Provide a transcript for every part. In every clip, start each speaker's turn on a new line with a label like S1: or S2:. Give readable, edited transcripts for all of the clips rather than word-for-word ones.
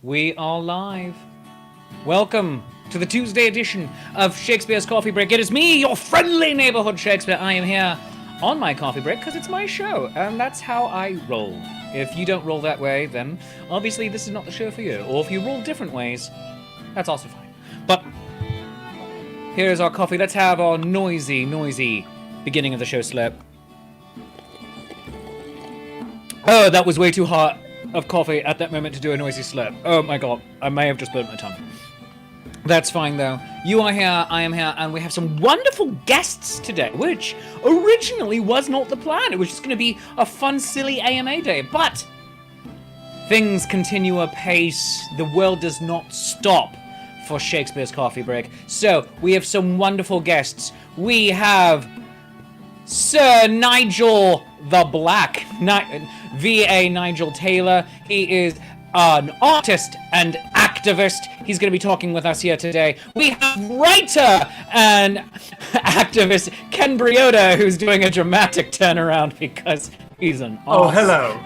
S1: We are live. Welcome to the Tuesday edition of Shakespeare's Coffee Break. It is me, your friendly neighborhood Shakespeare. I am here on my coffee break because it's my show, and that's how I roll. If you don't roll that way, then obviously this is not the show for you. Or if you roll different ways, that's also fine. But here's our coffee. Let's have our noisy beginning of the show slurp. Oh, that was way too hot of coffee at that moment to do a noisy slurp. Oh my god, I may have just burnt my tongue. That's fine though. You are here, I am here, and we have some wonderful guests today, which originally was not the plan. It was just going to be a fun, silly AMA day, but things continue apace. The world does not stop for Shakespeare's Coffee Break. So, we have some wonderful guests. We have Sir Nigel the Black, V.A. Nigel Taylor. He is an artist and activist. He's going to be talking with us here today. We have writer and activist Ken Briodagh, who's doing a dramatic turnaround because he's an artist.
S2: Oh, hello.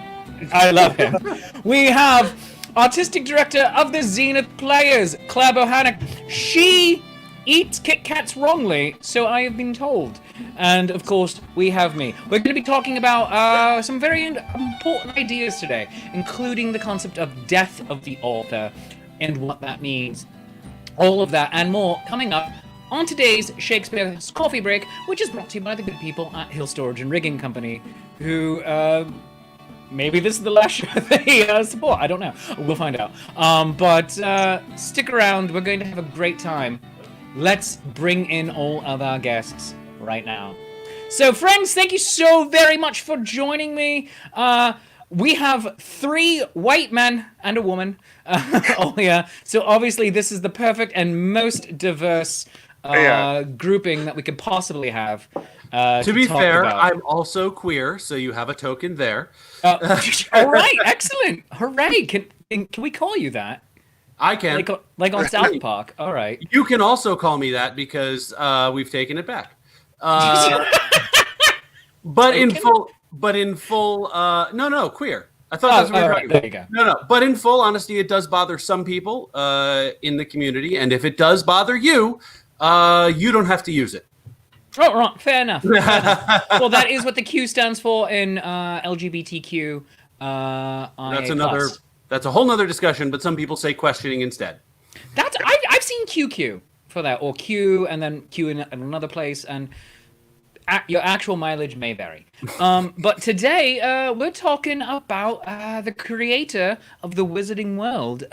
S1: I love him. We have artistic director of the Zenith Players, Claire Bochenek. She eats Kit Kats wrongly, so I have been told. And of course, we have me. We're going to be talking about some very important ideas today, including the concept of death of the author and what that means. All of that and more coming up on today's Shakespeare's Coffee Break, which is brought to you by the good people at Hill Storage and Rigging Company, who maybe this is the last show they support. I don't know. We'll find out. But stick around. We're going to have a great time. Let's bring in all of our guests right now. So, friends, thank you so very much for joining me. We have 3 white men and a woman all here. So, obviously, this is the perfect and most diverse grouping that we could possibly have.
S2: To be fair, I'm also queer, so you have a token there.
S1: All right, excellent. Hooray. Can we call you that?
S2: I can.
S1: Like on South Park. All right.
S2: You can also call me that because we've taken it back. But in full, no, queer. I thought that's what we were talking about. There you go. No, but in full honesty, it does bother some people in the community, and if it does bother you, you don't have to use it.
S1: Oh, right. Fair enough. Well, that is what the Q stands for in LGBTQ.
S2: That's a whole nother discussion, but some people say questioning instead.
S1: I've seen QQ for that, or Q and then Q in another place, and your actual mileage may vary. But today we're talking about the creator of the Wizarding World,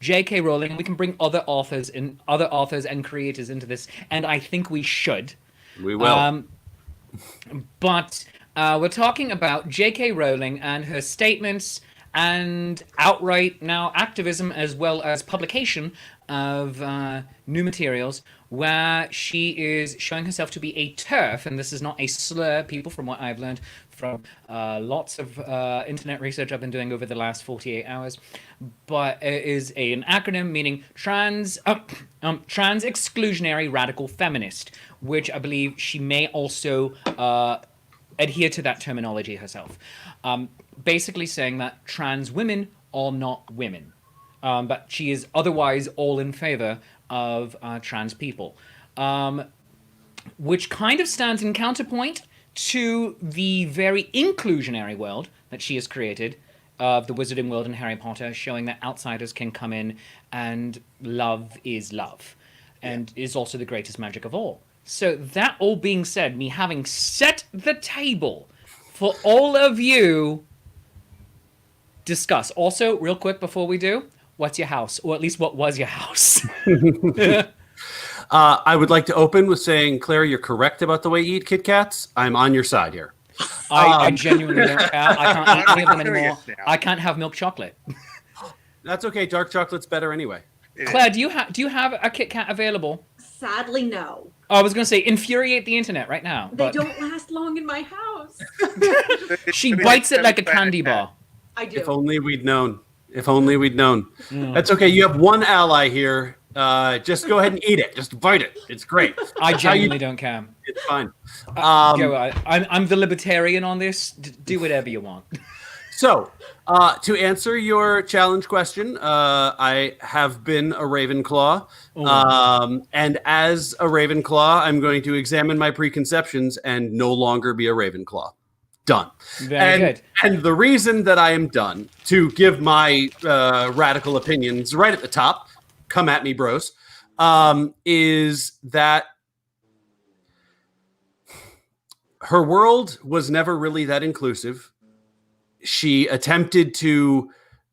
S1: J.K. Rowling. We can bring other authors and creators into this, and I think we should.
S2: We will.
S1: But we're talking about J.K. Rowling and her statements and outright now activism as well as publication of new materials where she is showing herself to be a TERF, and this is not a slur, people, from what I've learned from lots of internet research I've been doing over the last 48 hours, but it is an acronym meaning trans exclusionary radical feminist, which I believe she may also adhere to that terminology herself. Basically saying that trans women are not women, but she is otherwise all in favor of trans people, which kind of stands in counterpoint to the very inclusionary world that she has created of the Wizarding World and Harry Potter, showing that outsiders can come in and love is love, and is also the greatest magic of all. So that all being said, me having set the table for all of you discuss. Also, real quick before we do, what's your house? Or at least what was your house?
S2: I would like to open with saying, Claire, you're correct about the way you eat Kit Kats. I'm on your side here.
S1: I genuinely don't care. I can't eat any of them anymore. I can't have milk chocolate.
S2: That's okay. Dark chocolate's better anyway.
S1: Claire, do you have a Kit Kat available?
S3: Sadly, no.
S1: Oh, I was going to say, infuriate the internet right now.
S3: They don't last long in my house.
S1: She bites it like a candy bar.
S3: I do.
S2: If only we'd known. That's okay. You have one ally here. Just go ahead and eat it. Just bite it. It's great.
S1: I genuinely don't care.
S2: It's fine.
S1: I'm the libertarian on this. Do whatever you want.
S2: So, to answer your challenge question, I have been a Ravenclaw. And as a Ravenclaw, I'm going to examine my preconceptions and no longer be a Ravenclaw. Done.
S1: Very good.
S2: And the reason that I am done, to give my radical opinions right at the top, come at me, bros, is that her world was never really that inclusive. She attempted to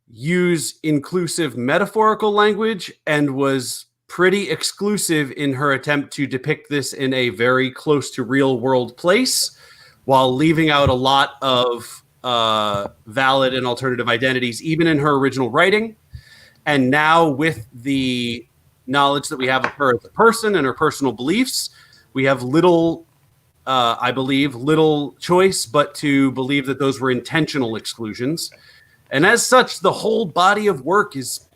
S2: use inclusive metaphorical language and was pretty exclusive in her attempt to depict this in a very close to real world place, while leaving out a lot of valid and alternative identities, even in her original writing. And now, with the knowledge that we have of her as a person and her personal beliefs, we have little choice but to believe that those were intentional exclusions. And as such, the whole body of work is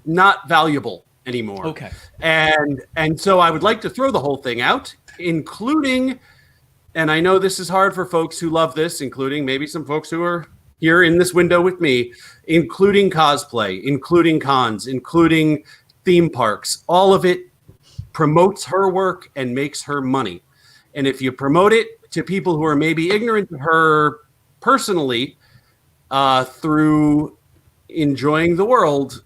S2: not valuable anymore.
S1: Okay.
S2: And so I would like to throw the whole thing out, including, and I know this is hard for folks who love this, including maybe some folks who are here in this window with me, including cosplay, including cons, including theme parks. All of it promotes her work and makes her money. And if you promote it to people who are maybe ignorant of her personally, through enjoying the world,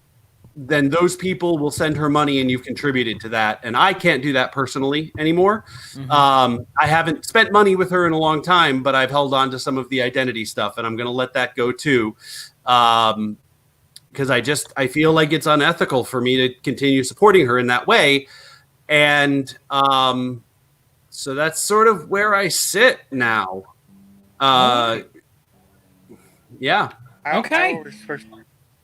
S2: then those people will send her money and you've contributed to that. And I can't do that personally anymore. Mm-hmm. I haven't spent money with her in a long time, but I've held on to some of the identity stuff, and I'm going to let that go too. Because I feel like it's unethical for me to continue supporting her in that way. And so that's sort of where I sit now. Yeah.
S1: Okay.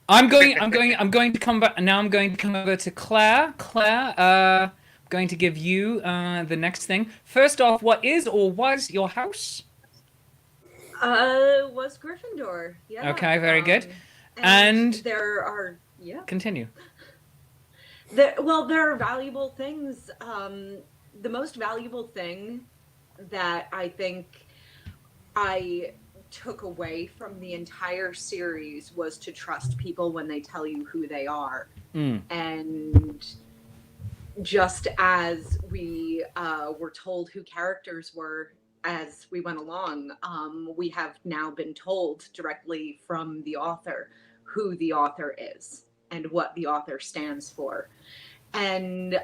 S1: I'm going to come back now. I'm going to come over to Claire. Claire, I'm going to give you the next thing. First off, what is or was your house?
S3: Was Gryffindor. Yeah.
S1: Okay, very good.
S3: And there are
S1: Continue.
S3: There are valuable things. The most valuable thing that I think I took away from the entire series was to trust people when they tell you who they are. And just as we were told who characters were as we went along, we have now been told directly from the author who the author is and what the author stands for. And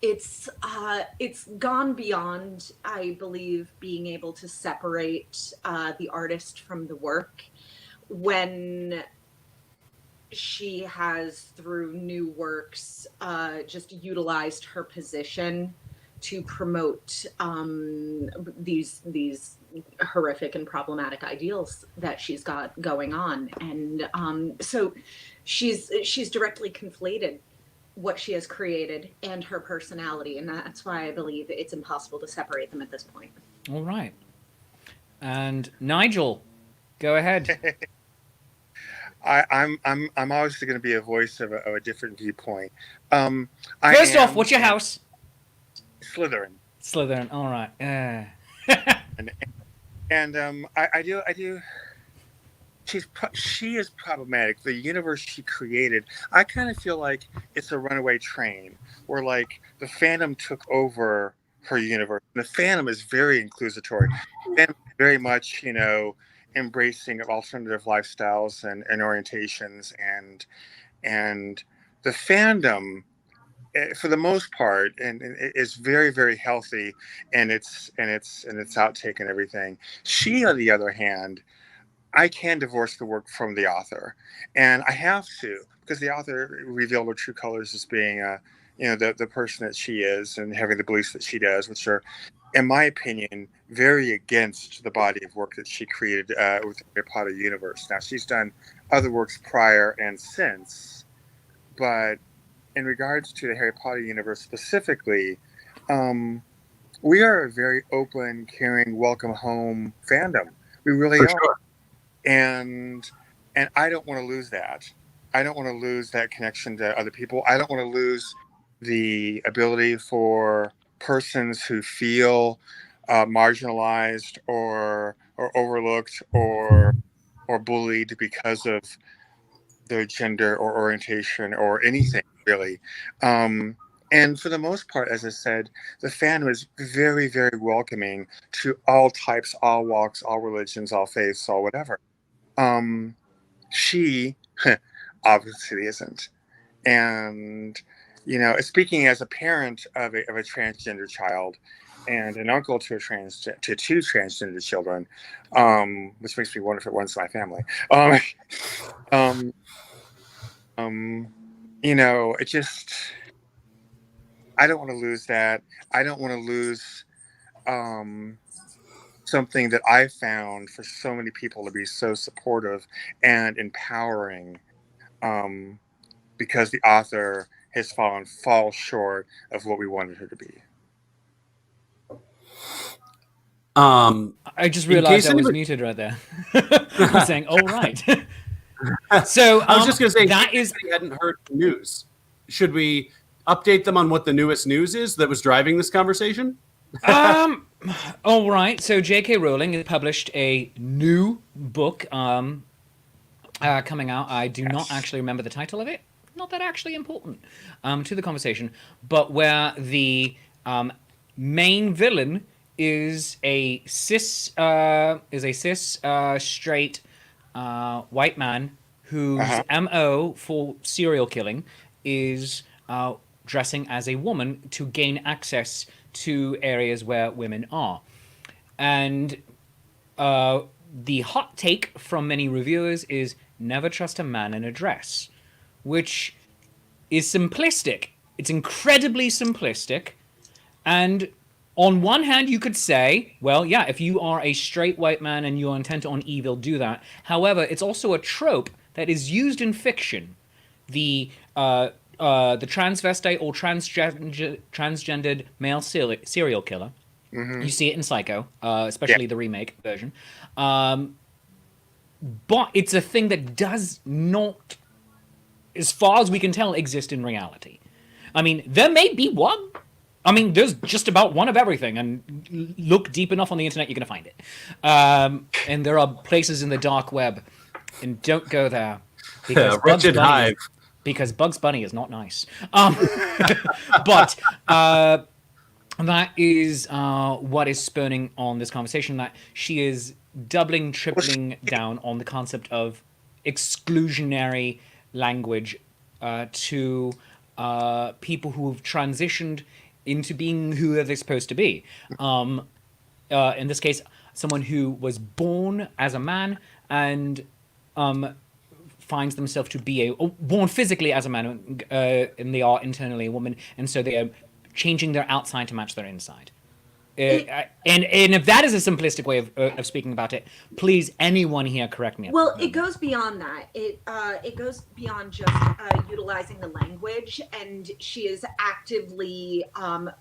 S3: it's gone beyond, I believe, being able to separate the artist from the work, when she has, through new works, just utilized her position to promote these horrific and problematic ideals that she's got going on. And so she's directly conflated what she has created and her personality, and that's why I believe it's impossible to separate them at this point.
S1: All right. And Nigel, go ahead.
S4: I'm obviously going to be a voice of a different viewpoint.
S1: First off, what's your house?
S4: Slytherin.
S1: Slytherin. All right.
S4: I do. She is problematic. The universe she created, I kind of feel like it's a runaway train, where like the fandom took over her universe. The fandom is very inclusatory and very much, embracing of alternative lifestyles and orientations, and the fandom, for the most part, and is very, very healthy, and it's outtake and everything. She, on the other hand, I can divorce the work from the author, and I have to, because the author revealed her true colors as being the person that she is and having the beliefs that she does, which are, in my opinion, very against the body of work that she created with the Harry Potter universe. Now, she's done other works prior and since, but in regards to the Harry Potter universe specifically, we are a very open, caring, welcome home fandom. We really are. Sure. And I don't want to lose that. I don't want to lose that connection to other people. I don't want to lose the ability for persons who feel marginalized or or overlooked or bullied because of their gender or orientation or anything really. And for the most part, as I said, the fandom is very, very welcoming to all types, all walks, all religions, all faiths, all whatever. She obviously isn't. And, you know, speaking as a parent of a transgender child and an uncle to two transgender children, which makes me wonder if it runs my family. You know, it just, I don't want to lose that. I don't want to lose something that I found for so many people to be so supportive and empowering, because the author has fallen short of what we wanted her to be.
S1: I just realized I was muted right there. I'm saying, "Oh right." So
S2: I was just going to say,
S1: that is.
S2: Hadn't heard the news. Should we update them on what the newest news is that was driving this conversation?
S1: All right. So J.K. Rowling has published a new book coming out. I do not actually remember the title of it. Not that actually important to the conversation, but where the main villain is a cis straight white man whose MO for serial killing is dressing as a woman to gain access to areas where women are. And the hot take from many reviewers is never trust a man in a dress, which is simplistic. It's incredibly simplistic. And on one hand, you could say, well, yeah, if you are a straight white man and you're intent on evil, do that. However, it's also a trope that is used in fiction. The transvestite or transgendered male serial killer. Mm-hmm. You see it in Psycho, especially the remake version. But it's a thing that does not, as far as we can tell, exist in reality. I mean, there may be one. I mean, there's just about one of everything, and look deep enough on the internet, you're going to find it. And there are places in the dark web, and don't go there. Because
S2: Wretched Hive.
S1: Because Bugs Bunny is not nice. But that is what is spurning on this conversation, that she is doubling, tripling down on the concept of exclusionary language to people who have transitioned into being who they're supposed to be. In this case, someone who was born as a man and finds themselves to be born physically as a man, and they are internally a woman, and so they are changing their outside to match their inside. And if that is a simplistic way of speaking about it, please, anyone here, correct me.
S3: Well, it goes beyond that. It goes beyond just utilizing the language, and she is actively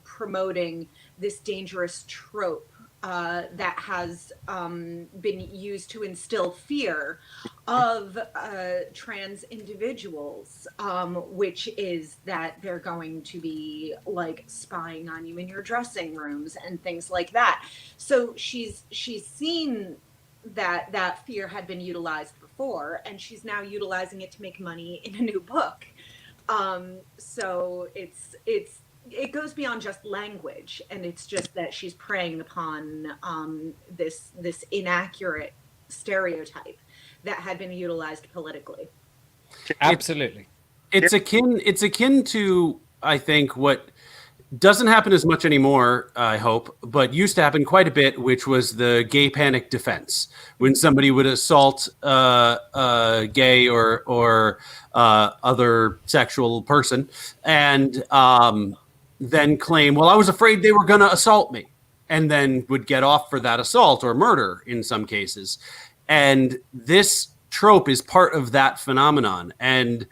S3: promoting this dangerous trope that has been used to instill fear of trans individuals, which is that they're going to be like spying on you in your dressing rooms and things like that. So she's seen that fear had been utilized before, and she's now utilizing it to make money in a new book. So it goes beyond just language, and it's just that she's preying upon this inaccurate stereotype that had been utilized politically.
S1: Absolutely.
S2: It's akin to, I think, what doesn't happen as much anymore, I hope, but used to happen quite a bit, which was the gay panic defense. When somebody would assault a gay or other sexual person, and then claim, well, I was afraid they were going to assault me, and then would get off for that assault or murder in some cases. And this trope is part of that phenomenon. And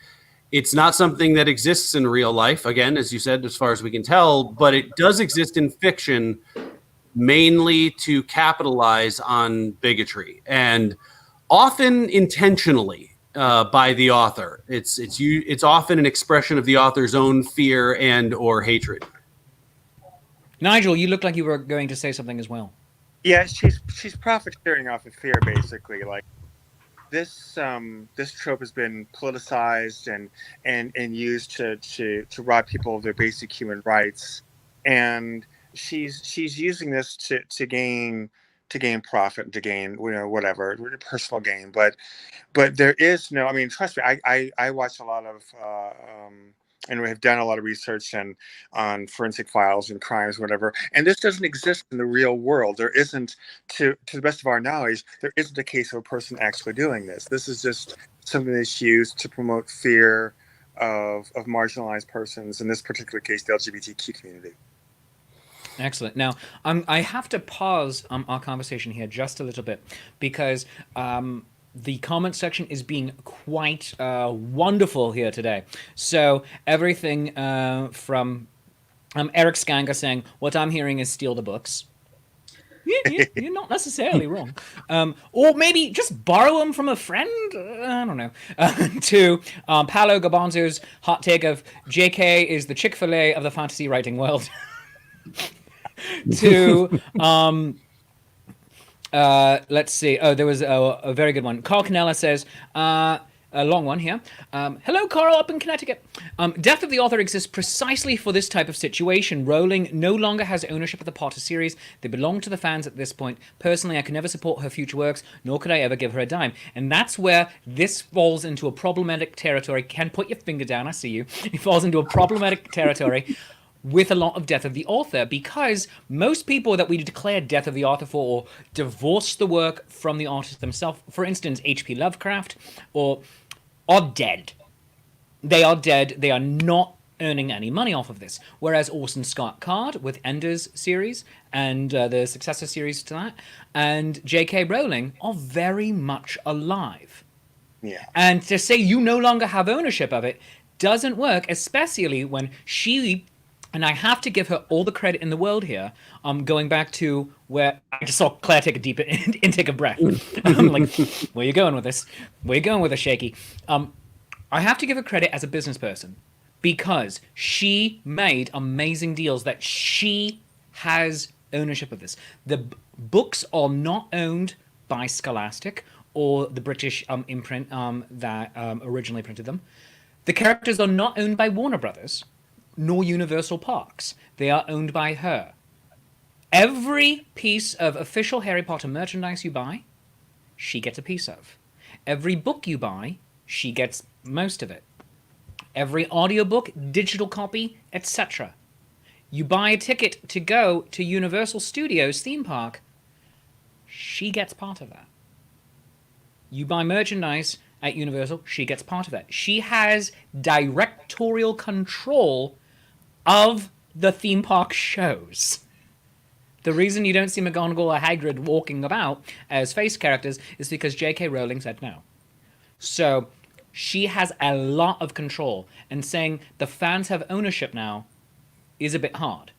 S2: it's not something that exists in real life, again, as you said, as far as we can tell, but it does exist in fiction, mainly to capitalize on bigotry, and often intentionally. By the author. It's often an expression of the author's own fear and or hatred.
S1: Nigel, you look like you were going to say something as well.
S4: Yeah, she's profiteering off of fear, basically. Like this trope has been politicized and used to rob people of their basic human rights, and she's using this to gain profit, to gain whatever personal gain. But there is no. I mean, trust me. I watch a lot of. And we have done a lot of research and on forensic files and crimes, whatever. And this doesn't exist in the real world. There isn't, to the best of our knowledge, there isn't a case of a person actually doing this. This is just something that's used to promote fear of marginalized persons, in this particular case, the LGBTQ community.
S1: Excellent. Now, I have to pause our conversation here just a little bit because the comment section is being quite wonderful here today. So everything from Eric Scanga saying, what I'm hearing is steal the books. You're not necessarily wrong. Or maybe just borrow them from a friend. I don't know. To Paolo Gabanzo's hot take of JK is the Chick-fil-A of the fantasy writing world. To let's see. Oh, there was a very good one. Carl Canella says, a long one here. Hello, Carl, up in Connecticut. Death of the author exists precisely for this type of situation. Rowling no longer has ownership of the Potter series. They belong to the fans at this point. Personally, I can never support her future works, nor could I ever give her a dime. And that's where this falls into a problematic territory. Ken, put your finger down. I see you. It falls into a problematic territory with a lot of death of the author, because most people that we declare death of the author for or divorce the work from the artist themselves, for instance, H.P. Lovecraft, are dead. They are dead. They are not earning any money off of this. Whereas Orson Scott Card with Ender's series and the successor series to that, and J.K. Rowling are very much alive.
S4: Yeah.
S1: And to say you no longer have ownership of it doesn't work, especially when she... And I have to give her all the credit in the world here. Going back to where I just saw Claire take a deep intake of breath. I'm like, where are you going with this? Where are you going with this, Shaky? I have to give her credit as a business person because she made amazing deals that she has ownership of this. The books are not owned by Scholastic or the British imprint that originally printed them. The characters are not owned by Warner Brothers nor Universal Parks. They are owned by her. Every piece of official Harry Potter merchandise you buy, she gets a piece of. Every book you buy, she gets most of it. Every audiobook, digital copy, etc. You buy a ticket to go to Universal Studios theme park, she gets part of that. You buy merchandise at Universal, she gets part of that. She has directorial control of the theme park shows. The reason you don't see McGonagall or Hagrid walking about as face characters is because J.K. Rowling said no. So she has a lot of control, and saying the fans have ownership now is a bit hard.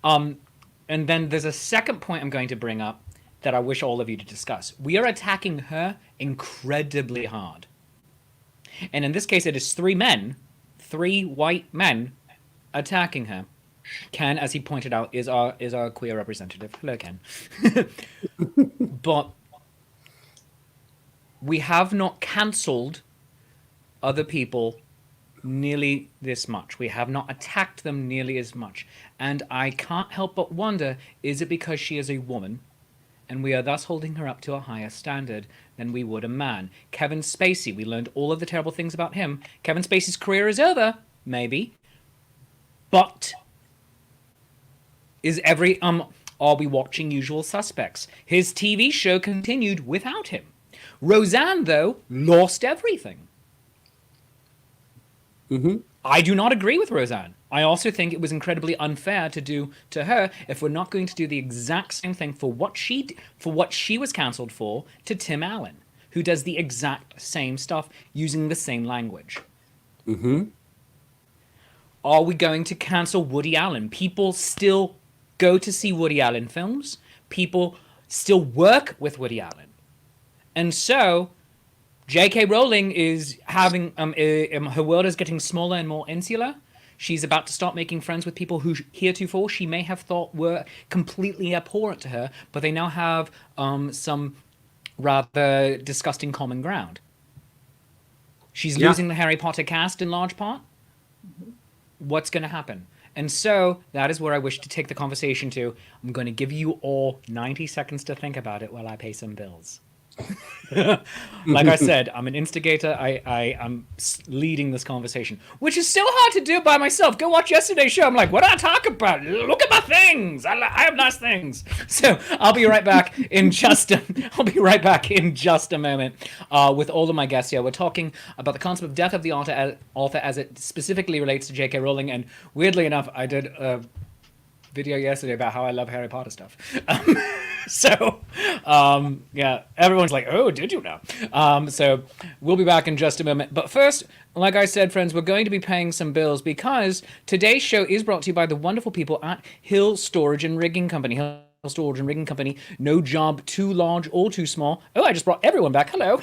S1: And then there's a second point I'm going to bring up that I wish all of you to discuss. We are attacking her incredibly hard. And in this case, it is three white men, attacking her. Ken, as he pointed out, is our queer representative. Hello, Ken. But we have not cancelled other people nearly this much. We have not attacked them nearly as much. And I can't help but wonder, is it because she is a woman, and we are thus holding her up to a higher standard than we would a man? Kevin Spacey, we learned all of the terrible things about him. Kevin Spacey's career is over, maybe. But are we watching Usual Suspects? His TV show continued without him. Roseanne, though, lost everything.
S2: Mm-hmm.
S1: I do not agree with Roseanne. I also think it was incredibly unfair to do to her if we're not going to do the exact same thing for what she was cancelled for to Tim Allen, who does the exact same stuff using the same language.
S2: Mm-hmm.
S1: Are we going to cancel Woody Allen? People still go to see Woody Allen films. People still work with Woody Allen. And so J.K. Rowling is having her world is getting smaller and more insular. She's about to start making friends with people who heretofore she may have thought were completely abhorrent to her, but they now have some rather disgusting common ground. She's losing the Harry Potter cast in large part. What's going to happen? And so that is where I wish to take the conversation to. I'm going to give you all 90 seconds to think about it while I pay some bills. Like I said, I'm an instigator. I'm leading this conversation, which is so hard to do by myself. Go watch yesterday's show. I'm like, what do I talk about? Look at my things. I have nice things. So I'll be right back in just a moment with all of my guests here. We're talking about the concept of death of the author as it specifically relates to J.K. Rowling. And weirdly enough, I did a video yesterday about how I love Harry Potter stuff. Yeah, everyone's like, oh, did you now? So we'll be back in just a moment. But first, like I said, friends, we're going to be paying some bills because today's show is brought to you by the wonderful people at Hill Storage and Rigging Company. Hill Storage and Rigging Company, no job too large or too small. Oh, I just brought everyone back. Hello.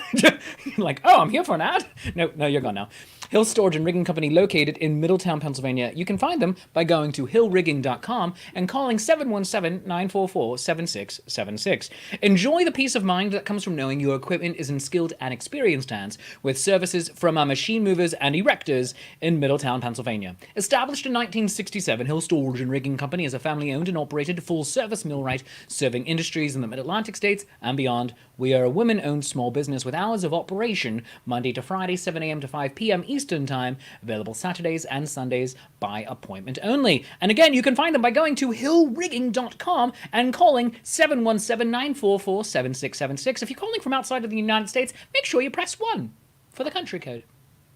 S1: Like, oh, I'm here for an ad. No, you're gone now. Hill Storage and Rigging Company, located in Middletown, Pennsylvania. You can find them by going to hillrigging.com and calling 717-944-7676. Enjoy the peace of mind that comes from knowing your equipment is in skilled and experienced hands with services from our machine movers and erectors in Middletown, Pennsylvania. Established in 1967, Hill Storage and Rigging Company is a family-owned and operated full-service millwright serving industries in the Mid-Atlantic states and beyond. We are a women-owned small business with hours of operation Monday to Friday, 7 a.m. to 5 p.m. Eastern Time, available Saturdays and Sundays by appointment only. And again, you can find them by going to hillrigging.com and calling 717-944-7676. If you're calling from outside of the United States, make sure you press 1 for the country code,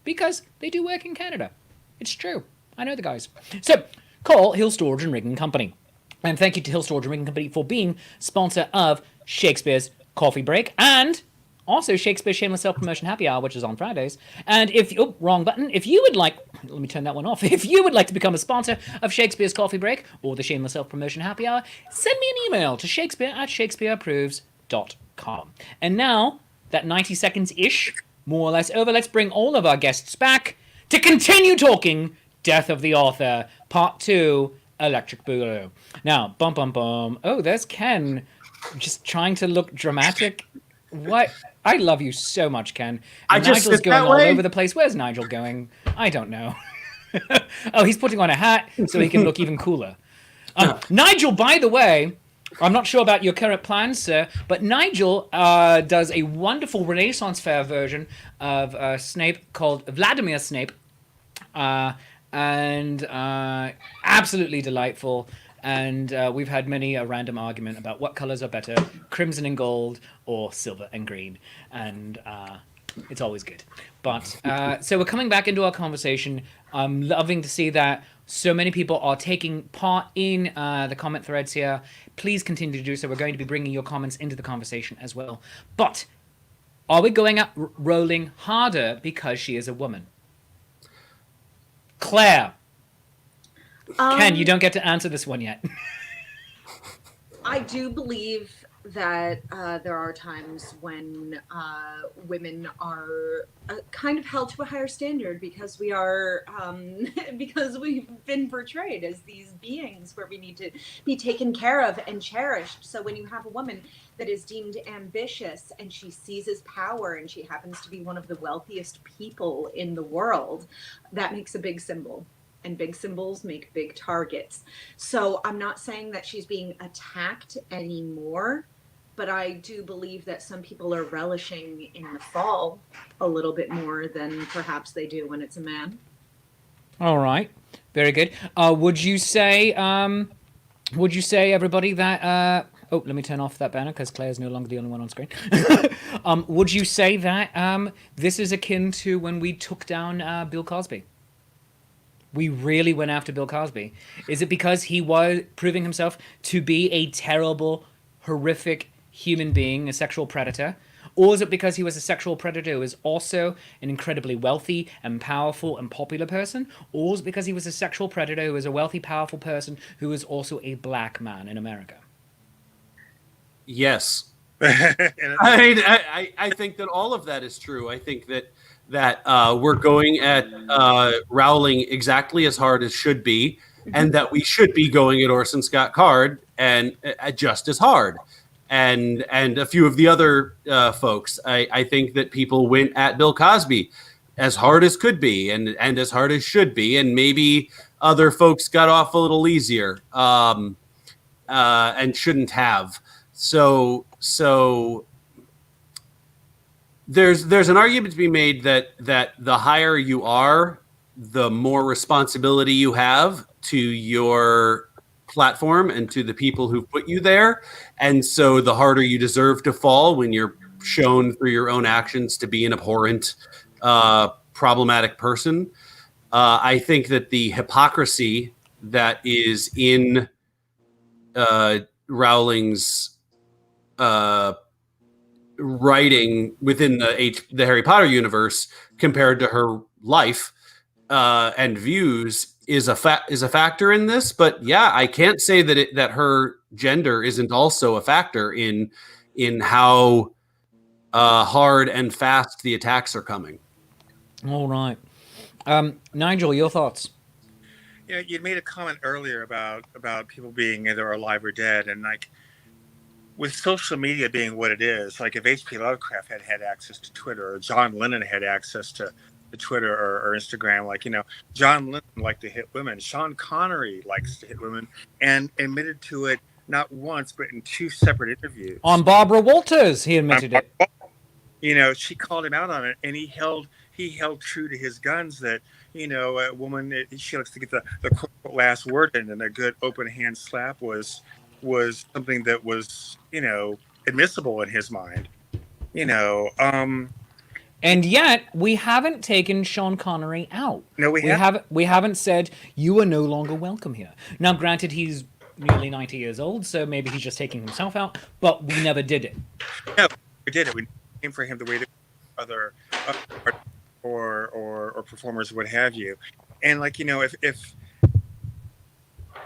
S1: because they do work in Canada. It's true. I know the guys. So, call Hill Storage and Rigging Company. And thank you to Hill Storage and Rigging Company for being sponsor of Shakespeare's Coffee Break and also Shakespeare's Shameless Self-Promotion Happy Hour, which is on Fridays. And if you, wrong button, if you would like, let me turn that one off. If you would like to become a sponsor of Shakespeare's Coffee Break or the Shameless Self-Promotion Happy Hour, send me an email to shakespeare@shakespeareapproves.com. And now that 90 seconds-ish, more or less over, let's bring all of our guests back to continue talking Death of the Author, Part 2, Electric Boogaloo. Now, bum bum bum. Oh, there's Ken, just trying to look dramatic. What? I love you so much, Ken. And Nigel's going all over the place. Where's Nigel going? I don't know. Oh, he's putting on a hat so he can look even cooler. Nigel, by the way, I'm not sure about your current plans, sir, but Nigel does a wonderful Renaissance Fair version of Snape called Vladimir Snape. And absolutely delightful. And we've had many a random argument about what colors are better, crimson and gold or silver and green. And it's always good. But so we're coming back into our conversation. I'm loving to see that so many people are taking part in the comment threads here. Please continue to do so. We're going to be bringing your comments into the conversation as well. But are we going at Rowling harder because she is a woman? Claire. Ken, you don't get to answer this one yet.
S3: I do believe that there are times when women are kind of held to a higher standard because we are because we've been portrayed as these beings where we need to be taken care of and cherished. So when you have a woman that is deemed ambitious and she seizes power and she happens to be one of the wealthiest people in the world, that makes a big symbol. And big symbols make big targets. So I'm not saying that she's being attacked anymore, but I do believe that some people are relishing in the fall a little bit more than perhaps they do when it's a man.
S1: All right. Very good. Would you say, everybody, that... oh, let me turn off that banner because Claire's no longer the only one on screen. Would you say that this is akin to when we took down Bill Cosby? We really went after Bill Cosby. Is it because he was proving himself to be a terrible, horrific human being, a sexual predator? Or is it because he was a sexual predator who is also an incredibly wealthy and powerful and popular person? Or is it because he was a sexual predator who is a wealthy, powerful person who is also a black man in America?
S2: Yes. I think that all of that is true. I think that we're going at Rowling exactly as hard as should be, and that we should be going at Orson Scott Card and just as hard. And a few of the other folks, I think that people went at Bill Cosby as hard as could be and as hard as should be, and maybe other folks got off a little easier and shouldn't have. So there's an argument to be made that the higher you are, the more responsibility you have to your platform and to the people who put you there, and so the harder you deserve to fall when you're shown through your own actions to be an abhorrent, problematic person. I think that the hypocrisy that is in Rowling's writing within the Harry Potter universe compared to her life and views is a factor in this. But yeah, I can't say that her gender isn't also a factor in how hard and fast the attacks are coming.
S1: All right, Nigel, your thoughts?
S4: Yeah, you made a comment earlier about people being either alive or dead, and like with social media being what it is, like if H.P. Lovecraft had access to Twitter, or John Lennon had access to Twitter or Instagram, like, John Lennon liked to hit women. Sean Connery likes to hit women and admitted to it not once, but in 2 separate interviews.
S1: On Barbara Walters, he admitted it.
S4: She called him out on it, and he held true to his guns that, a woman, she likes to get the quote last word in, and a good open hand slap was something that was, admissible in his mind,
S1: and yet we haven't taken Sean Connery out.
S4: No, we haven't.
S1: We haven't said you are no longer welcome here. Now, granted, he's nearly 90 years old, so maybe he's just taking himself out, but we never did it.
S4: No, we did it. We came for him the way that other or performers, what have you. And if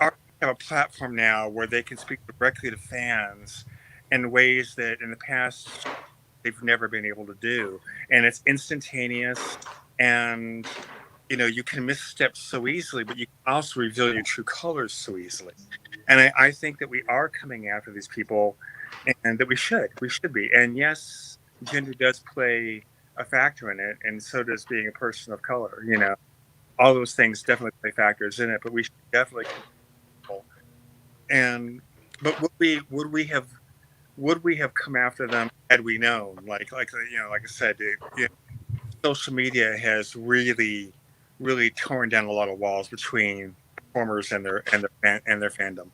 S4: our have a platform now where they can speak directly to fans in ways that in the past they've never been able to do, and it's instantaneous, and you can misstep so easily, but you can also reveal your true colors so easily. And I think that we are coming after these people, and that we should be. And yes, gender does play a factor in it, and so does being a person of color. All those things definitely play factors in it, but we should definitely. But would we have come after them had we known? Like I said, social media has really torn down a lot of walls between performers and their fandom.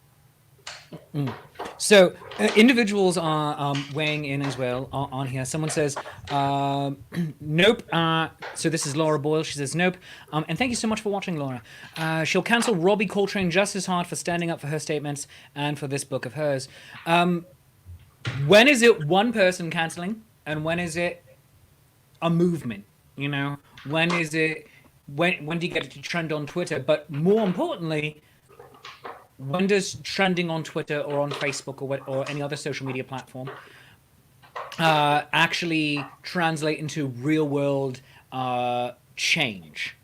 S1: So individuals are weighing in as well on here. Someone says, nope. So this is Laura Boyle. She says, nope. And thank you so much for watching, Laura. She'll cancel Robbie Coltrane just as hard for standing up for her statements and for this book of hers. When is it one person canceling, and when is it a movement? When is it? When do you get it to trend on Twitter? But more importantly, when does trending on Twitter or on Facebook or any other social media platform actually translate into real world change?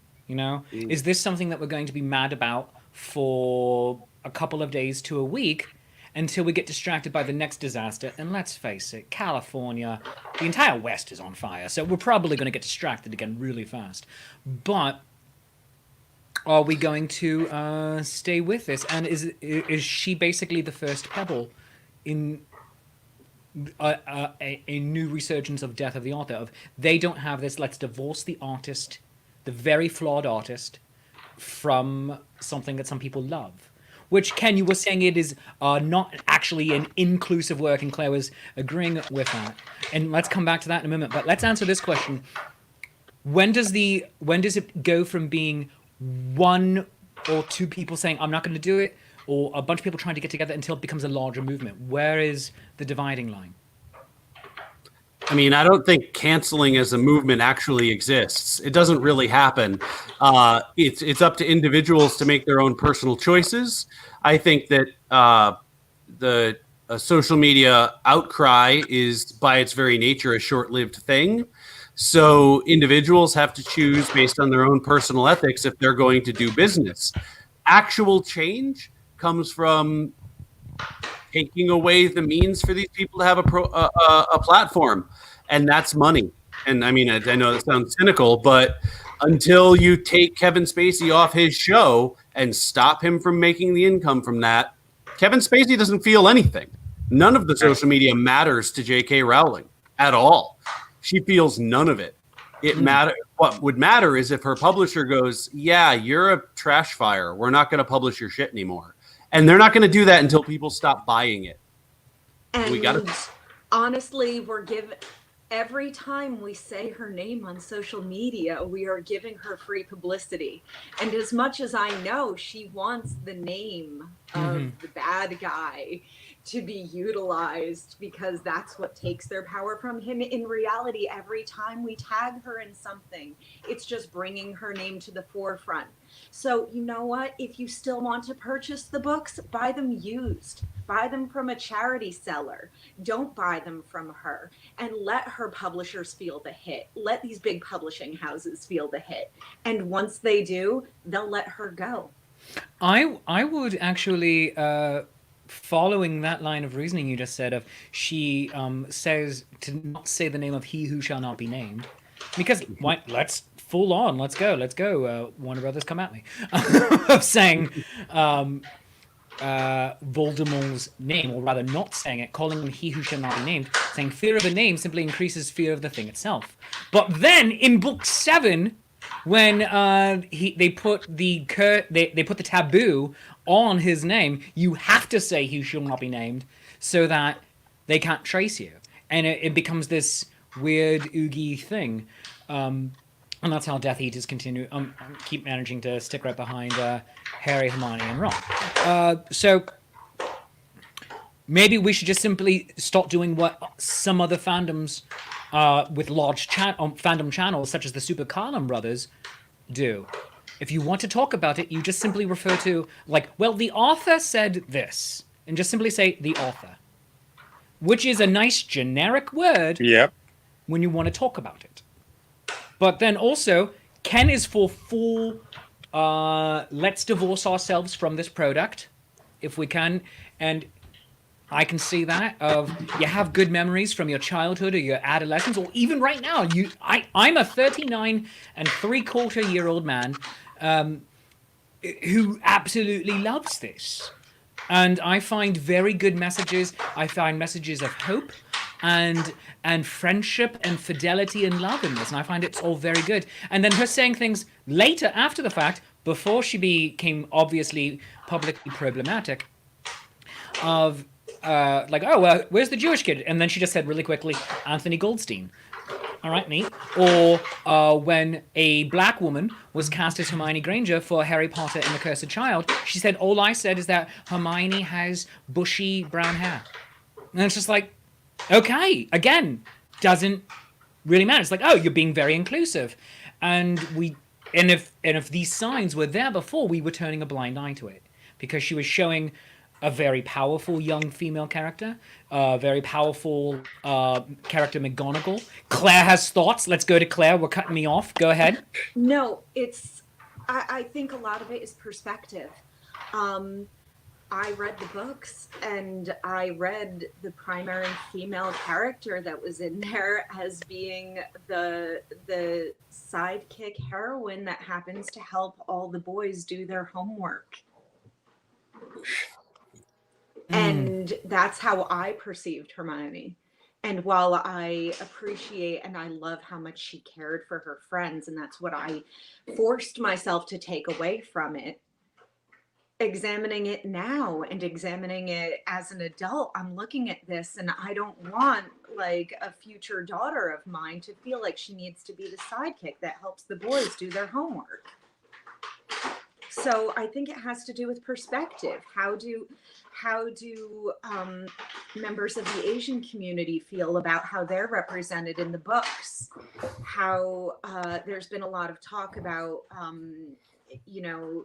S1: Is this something that we're going to be mad about for a couple of days to a week until we get distracted by the next disaster? And let's face it, California, the entire West is on fire, so we're probably going to get distracted again really fast. But are we going to stay with this? And is she basically the first pebble in a new resurgence of death of the author? Of they don't have this, let's divorce the artist, the very flawed artist, from something that some people love. Which, Ken, you were saying it is not actually an inclusive work, and Claire was agreeing with that. And let's come back to that in a moment. But let's answer this question. When does it go from being one or two people saying, I'm not going to do it, or a bunch of people trying to get together until it becomes a larger movement? Where is the dividing line?
S2: I mean, I don't think canceling as a movement actually exists. It doesn't really happen. It's up to individuals to make their own personal choices. I think that a social media outcry is by its very nature a short-lived thing. So individuals have to choose based on their own personal ethics if they're going to do business. Actual change comes from taking away the means for these people to have a platform, and that's money. And I mean, I know that sounds cynical, but until you take Kevin Spacey off his show and stop him from making the income from that, Kevin Spacey doesn't feel anything. None of the social media matters to J.K. Rowling at all. She feels none of it. What would matter is if her publisher goes, yeah, you're a trash fire. We're not going to publish your shit anymore. And they're not going to do that until people stop buying it.
S3: And honestly, every time we say her name on social media, we are giving her free publicity. And as much as I know she wants the name of the bad guy to be utilized because that's what takes their power from him, in reality, every time we tag her in something, it's just bringing her name to the forefront. So you know what? If you still want to purchase the books, buy them used. Buy them from a charity seller. Don't buy them from her. And let her publishers feel the hit. Let these big publishing houses feel the hit. And once they do, they'll let her go.
S1: I would actually, following that line of reasoning you just said, of she says to not say the name of he who shall not be named, because let's go, Warner Brothers, come at me, of saying Voldemort's name, or rather not saying it, calling him he who shall not be named, saying fear of a name simply increases fear of the thing itself. But then in book 7, when they put the taboo on his name, you have to say he shall not be named so that they can't trace you, and it becomes this weird oogie thing. And that's how Death Eaters continue. Keep managing to stick right behind Harry, Hermione, and Ron. So maybe we should just simply stop doing what some other fandoms with large fandom channels, such as the Super Carlin Brothers, do. If you want to talk about it, you just simply refer to, like, well, the author said this, and just simply say the author, which is a nice generic word.
S4: Yep.
S1: When you want to talk about it. But then also, Ken is for full, let's divorce ourselves from this product, if we can. And I can see that, of you have good memories from your childhood or your adolescence, or even right now. I'm a 39 and 3/4-year-old man who absolutely loves this. And I find very good messages. I find messages of hope and friendship and fidelity and love in this, and I find it's all very good. And then her saying things later, after the fact, before she became obviously publicly problematic, of like, oh, where's the Jewish kid? And then she just said really quickly, Anthony Goldstein. All right, neat. Or when a black woman was cast as Hermione Granger for Harry Potter and the Cursed Child, she said, all I said is that Hermione has bushy brown hair. And it's just like, okay, again, doesn't really matter. It's like, oh, you're being very inclusive. And if these signs were there before, we were turning a blind eye to it, because she was showing a very powerful young female character, very powerful character, McGonagall. Claire has thoughts. Let's go to Claire. We're cutting me off. Go ahead.
S3: No, I think a lot of it is perspective. I read the books, and I read the primary female character that was in there as being the sidekick heroine that happens to help all the boys do their homework. And that's how I perceived Hermione. And while I appreciate and I love how much she cared for her friends, and that's what I forced myself to take away from it, examining it now and examining it as an adult, I'm looking at this and I don't want, like, a future daughter of mine to feel like she needs to be the sidekick that helps the boys do their homework. So I think it has to do with perspective. How do members of the Asian community feel about how they're represented in the books? How there's been a lot of talk about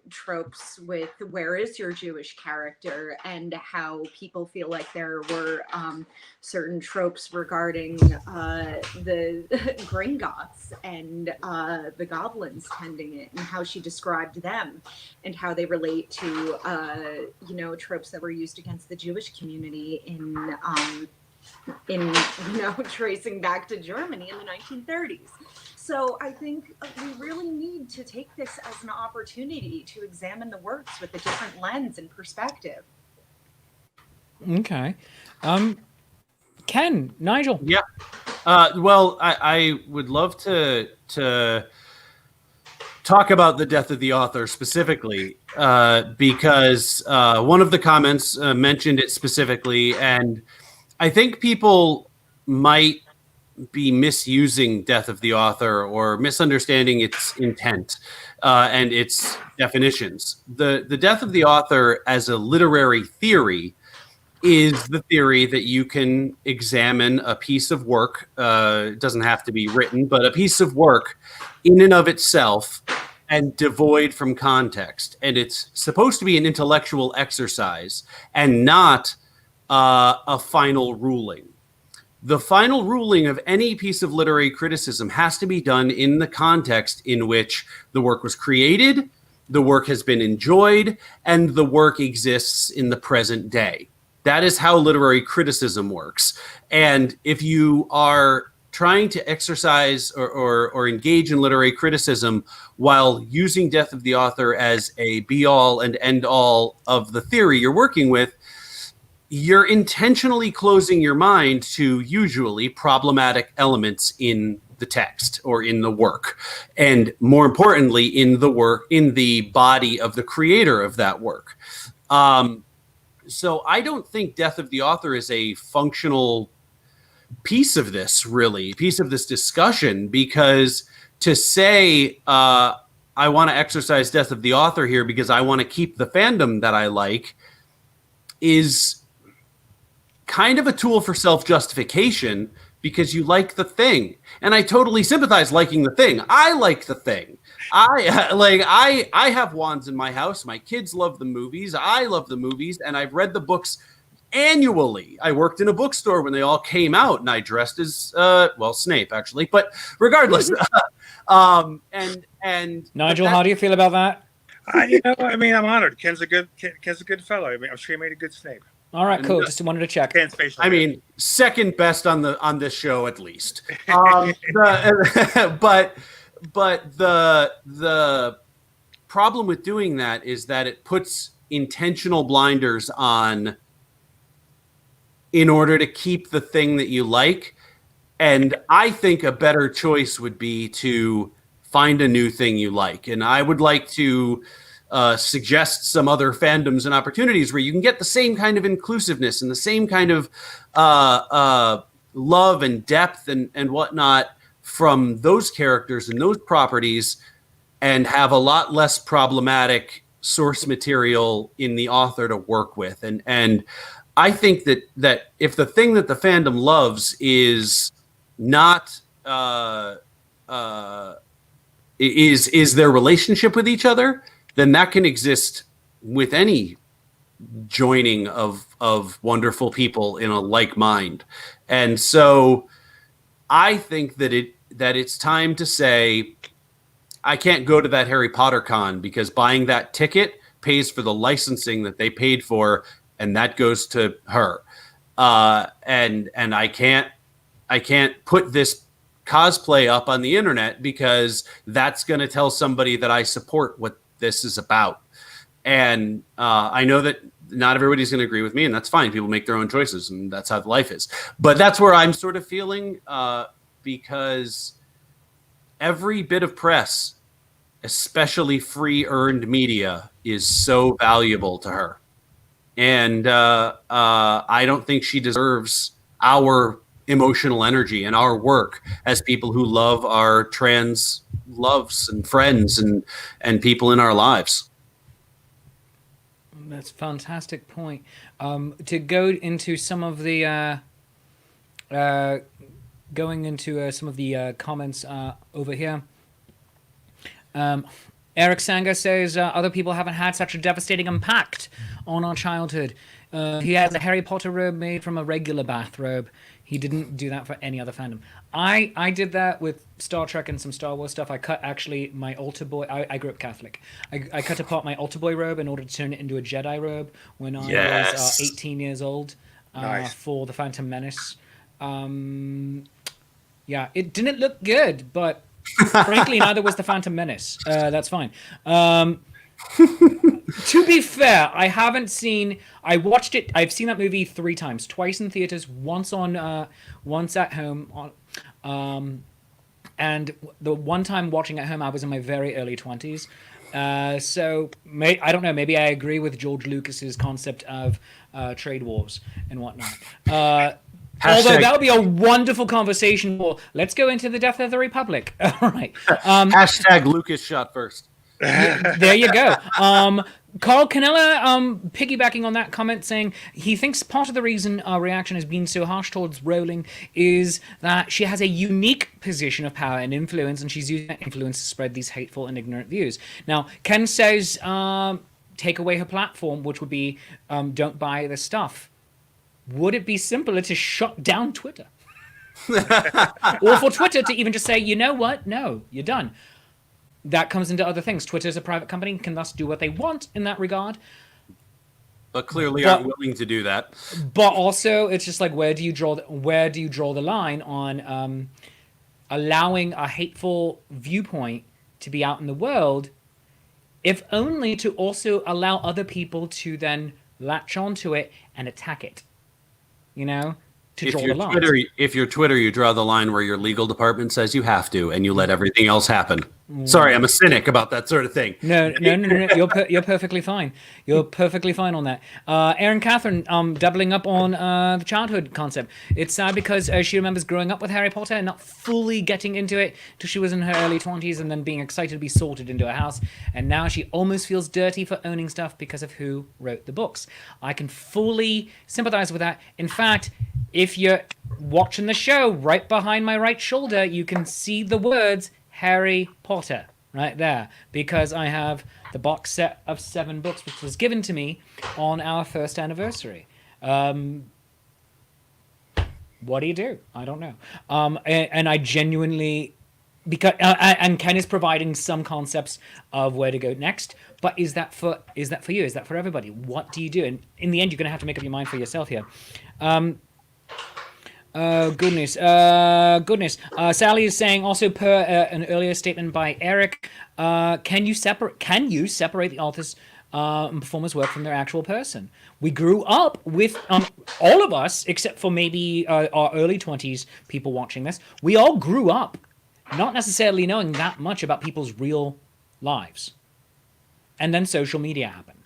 S3: tropes with where is your Jewish character, and how people feel like there were certain tropes regarding the Gringotts and the goblins tending it, and how she described them and how they relate to tropes that were used against the Jewish community in tracing back to Germany in the 1930s. So I think we really need to take this as an opportunity to examine the works with a different lens and perspective.
S1: Okay. Ken, Nigel.
S2: Yeah. Well, I would love to talk about the death of the author specifically, because one of the comments mentioned it specifically, and I think people might be misusing death of the author or misunderstanding its intent and its definitions. The death of the author as a literary theory is the theory that you can examine a piece of work. It doesn't have to be written, but a piece of work in and of itself and devoid from context. And it's supposed to be an intellectual exercise and not a final ruling. The final ruling of any piece of literary criticism has to be done in the context in which the work was created, the work has been enjoyed, and the work exists in the present day. That is how literary criticism works. And if you are trying to exercise or engage in literary criticism while using death of the author as a be-all and end-all of the theory you're working with, you're intentionally closing your mind to usually problematic elements in the text or in the work, and more importantly, in the body of the creator of that work. So I don't think death of the author is a functional piece of this discussion, because to say I want to exercise death of the author here because I want to keep the fandom that I like is kind of a tool for self-justification because you like the thing. And I totally sympathize liking the thing. I like the thing. I have wands in my house. My kids love the movies. I love the movies, and I've read the books annually. I worked in a bookstore when they all came out, and I dressed as Snape actually, but regardless. and
S1: Nigel, how do you feel about that?
S4: I'm honored. Ken's a good fellow. I mean, I'm sure he made a good Snape.
S1: All right, cool. Just wanted to check.
S2: Second best on this show at least. But the problem with doing that is that it puts intentional blinders on in order to keep the thing that you like. And I think a better choice would be to find a new thing you like. And I would like to suggest some other fandoms and opportunities where you can get the same kind of inclusiveness and the same kind of love and depth and whatnot from those characters and those properties, and have a lot less problematic source material in the author to work with. And I think that if the thing that the fandom loves is not is their relationship with each other, then that can exist with any joining of wonderful people in a like mind. And so I think that it's time to say, I can't go to that Harry Potter con because buying that ticket pays for the licensing that they paid for, and that goes to her. And I can't put this cosplay up on the internet because that's going to tell somebody that I support what this is about. And I know that not everybody's going to agree with me, and that's fine. People make their own choices, and that's how life is. But that's where I'm sort of feeling, because every bit of press, especially free earned media, is so valuable to her. And I don't think she deserves our emotional energy and our work as people who love our trans loves and friends and people in our lives.
S1: That's a fantastic point. To go into some of the comments over here. Eric Sanger says other people haven't had such a devastating impact on our childhood. He has a Harry Potter robe made from a regular bathrobe. He didn't do that for any other fandom. I did that with Star Trek and some Star Wars stuff. I cut actually my altar boy. I grew up Catholic. I cut apart my altar boy robe in order to turn it into a Jedi robe when I was 18 years old for the Phantom Menace. Yeah, it didn't look good, but frankly, neither was the Phantom Menace. That's fine. To be fair, I haven't seen. I watched it. I've seen that movie 3 times, twice in theaters, once at home. And the one time watching at home, I was in my very early 20s. So I don't know. Maybe I agree with George Lucas's concept of trade wars and whatnot. Although that would be a wonderful conversation. For let's go into the death of the Republic. All right.
S2: Hashtag Lucas shot first.
S1: There you go. Carl Canella, piggybacking on that comment, saying he thinks part of the reason our reaction has been so harsh towards Rowling is that she has a unique position of power and influence, and she's using that influence to spread these hateful and ignorant views. Now, Ken says take away her platform, which would be don't buy the stuff. Would it be simpler to shut down Twitter? Or for Twitter to even just say, you know what? No, you're done. That comes into other things. Twitter is a private company, can thus do what they want in that regard.
S2: But clearly aren't willing to do that.
S1: But also, it's just like, where do you draw the line on allowing a hateful viewpoint to be out in the world, if only to also allow other people to then latch onto it and attack it? You know, to draw the line.
S2: If you're Twitter, you draw the line where your legal department says you have to, and you let everything else happen. Sorry, I'm a cynic about that sort of thing.
S1: No. You're perfectly fine. You're perfectly fine on that. Erin Catherine, doubling up on the childhood concept. It's sad because she remembers growing up with Harry Potter and not fully getting into it till she was in her early 20s, and then being excited to be sorted into a house. And now she almost feels dirty for owning stuff because of who wrote the books. I can fully sympathize with that. In fact, if you're watching the show, right behind my right shoulder, you can see the words Harry Potter right there, because I have the box set of 7 books, which was given to me on our first anniversary. What do you do? I don't know. And I genuinely, because and Ken is providing some concepts of where to go next. But is that for you? Is that for everybody? What do you do? And in the end, you're going to have to make up your mind for yourself here. Goodness. Sally is saying, also per an earlier statement by Eric, can you separate the author's and performer's work from their actual person? We grew up with all of us, except for maybe our early 20s people watching this. We all grew up not necessarily knowing that much about people's real lives, and then social media happened.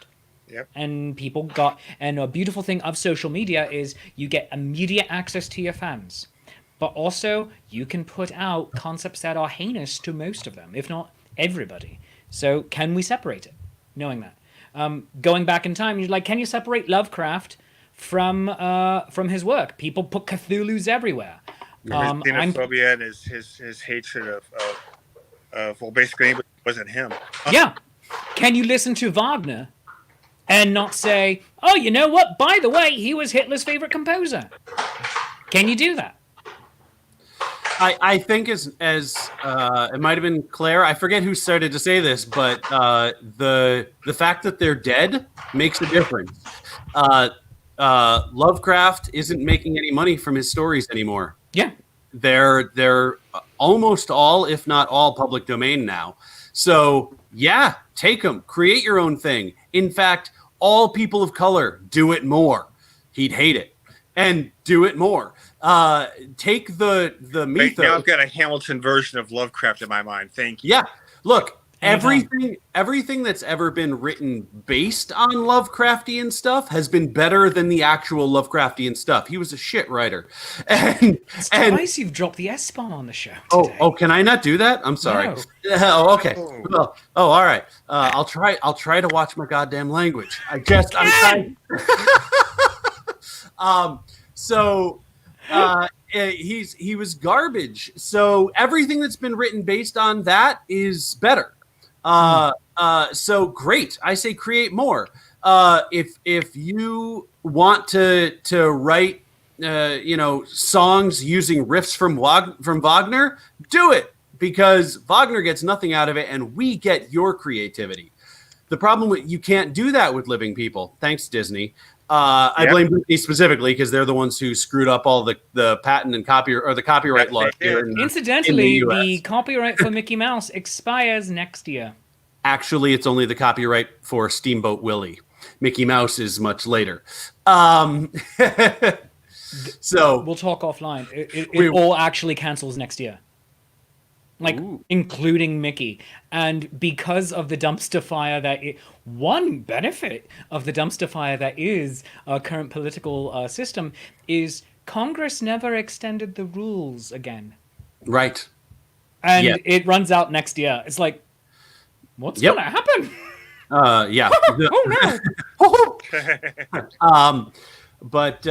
S4: Yep.
S1: And people got, and a beautiful thing of social media is you get immediate access to your fans, but also you can put out concepts that are heinous to most of them, if not everybody. So can we separate it? Knowing that, going back in time, you're like, can you separate Lovecraft from his work? People put Cthulhu's everywhere.
S4: His xenophobia and his hatred of well, basically anybody who wasn't him.
S1: Yeah. Can you listen to Wagner and not say, oh, you know what? By the way, he was Hitler's favorite composer. Can you do that?
S2: I think as it might have been Claire, I forget who started to say this, but the fact that they're dead makes a difference. Lovecraft isn't making any money from his stories anymore.
S1: Yeah.
S2: They're almost all, if not all, public domain now. So yeah, take them, create your own thing. In fact, all people of color, do it more. He'd hate it. And do it more. Take the mythos.
S4: Now I've got a Hamilton version of Lovecraft in my mind. Thank you.
S2: Yeah. Look, everything that's ever been written based on Lovecraftian stuff has been better than the actual Lovecraftian stuff. He was a shit writer.
S1: It's nice you've dropped the S-bomb on the show today.
S2: Oh, can I not do that? I'm sorry.
S1: No.
S2: Oh, okay. Well, all right. I'll try to watch my goddamn language. I'm trying. He was garbage. So everything that's been written based on that is better. So great. I say create more. If you want to write songs using riffs from Wagner, do it, because Wagner gets nothing out of it and we get your creativity. The problem with you can't do that with living people. Thanks, Disney. I blame Disney specifically because they're the ones who screwed up all the patent and copyright laws here.
S1: Incidentally, the copyright for Mickey Mouse expires next year.
S2: Actually, it's only the copyright for Steamboat Willie. Mickey Mouse is much later. So
S1: we'll talk offline. It all actually cancels next year. Including Mickey. And because of the dumpster fire one benefit of the dumpster fire that is our current political system is Congress never extended the rules again.
S2: Right.
S1: And it runs out next year. It's like, what's going to happen?
S2: Yeah.
S1: Oh, no.
S2: But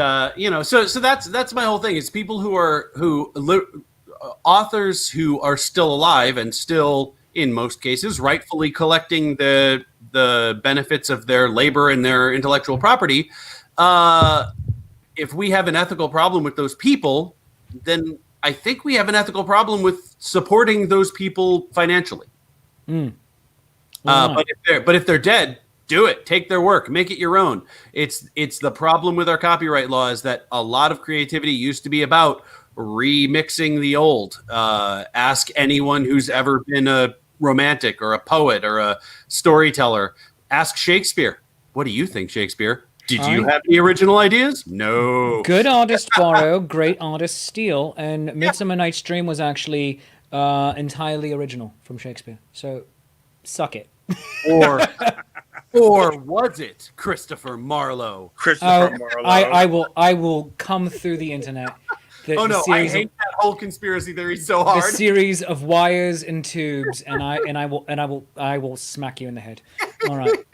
S2: so that's my whole thing. It's people authors who are still alive and still, in most cases, rightfully collecting the benefits of their labor and their intellectual property. If we have an ethical problem with those people, then I think we have an ethical problem with supporting those people financially. But if they're dead, do it. Take their work. Make it your own. It's the problem with our copyright law is that a lot of creativity used to be about remixing the old. Ask anyone who's ever been a romantic or a poet or a storyteller. Ask Shakespeare. What do you think, Shakespeare? Did you have any original ideas? No.
S1: Good artists borrow, great artists steal, and Midsummer Night's Dream was actually entirely original from Shakespeare. So, suck it.
S2: Or was it Christopher Marlowe?
S1: Marlowe. I will come through the internet.
S2: I hate that whole conspiracy theory so hard.
S1: The series of wires and tubes, and I will smack you in the head. All right.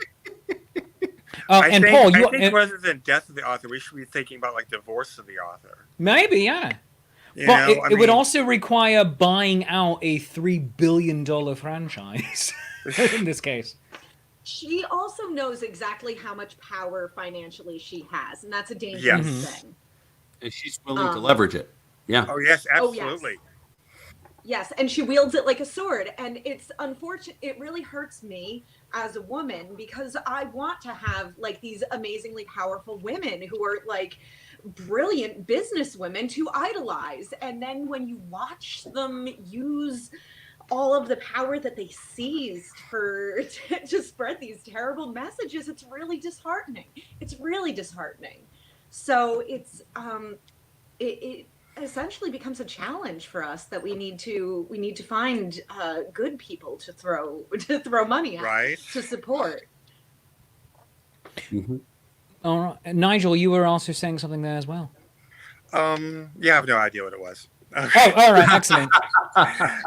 S4: I think rather than death of the author, we should be thinking about divorce of the author.
S1: Maybe, yeah. But it would also require buying out a $3 billion franchise in this case.
S3: She also knows exactly how much power financially she has, and that's a dangerous thing.
S2: And she's willing to leverage it. Yeah.
S4: Oh, yes, absolutely.
S3: Yes, and she wields it like a sword. And it's unfortunate. It really hurts me as a woman because I want to have these amazingly powerful women who are brilliant business women to idolize. And then when you watch them use all of the power that they seized to spread these terrible messages, it's really disheartening. So it's it essentially becomes a challenge for us that we need to find good people to throw money at, to support.
S2: Mm-hmm.
S1: All right, Nigel, you were also saying something there as well.
S4: I have no idea what it was.
S1: Oh, all right, excellent.
S4: I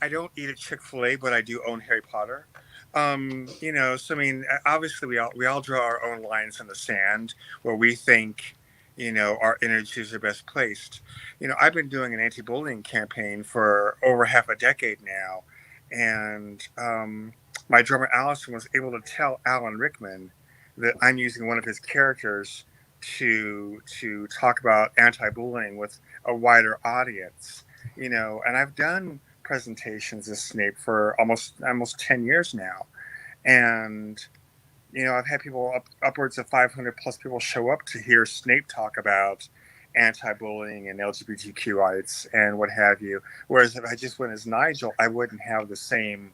S4: don't eat at Chick-fil-A, but I do own Harry Potter. Obviously we all draw our own lines in the sand where we think, our energies are best placed. I've been doing an anti-bullying campaign for over half a decade now, and my drummer Allison was able to tell Alan Rickman that I'm using one of his characters to talk about anti-bullying with a wider audience. And I've done presentations as Snape for almost 10 years now, and I've had people upwards of 500 plus people show up to hear Snape talk about anti-bullying and LGBTQ rights and what have you, whereas if I just went as Nigel, I wouldn't have the same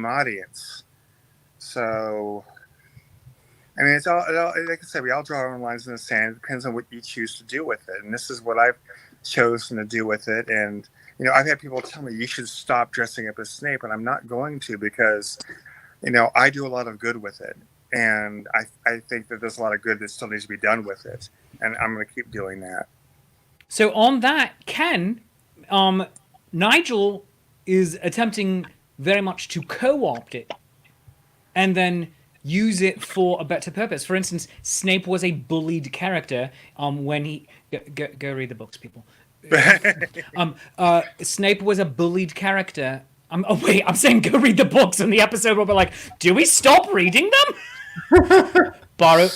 S4: audience. So it's all like I said, we all draw our own lines in the sand. It depends on what you choose to do with it, and this is what I've chosen to do with it. And I've had people tell me you should stop dressing up as Snape, and I'm not going to, because I do a lot of good with it, and I think that there's a lot of good that still needs to be done with it, and I'm going to keep doing that.
S1: So on that, Ken, Nigel is attempting very much to co-opt it and then use it for a better purpose. For instance, Snape was a bullied character when he... Go read the books, people. Snape was a bullied character. I'm saying go read the books in the episode where we're like, do we stop reading them? Borrow.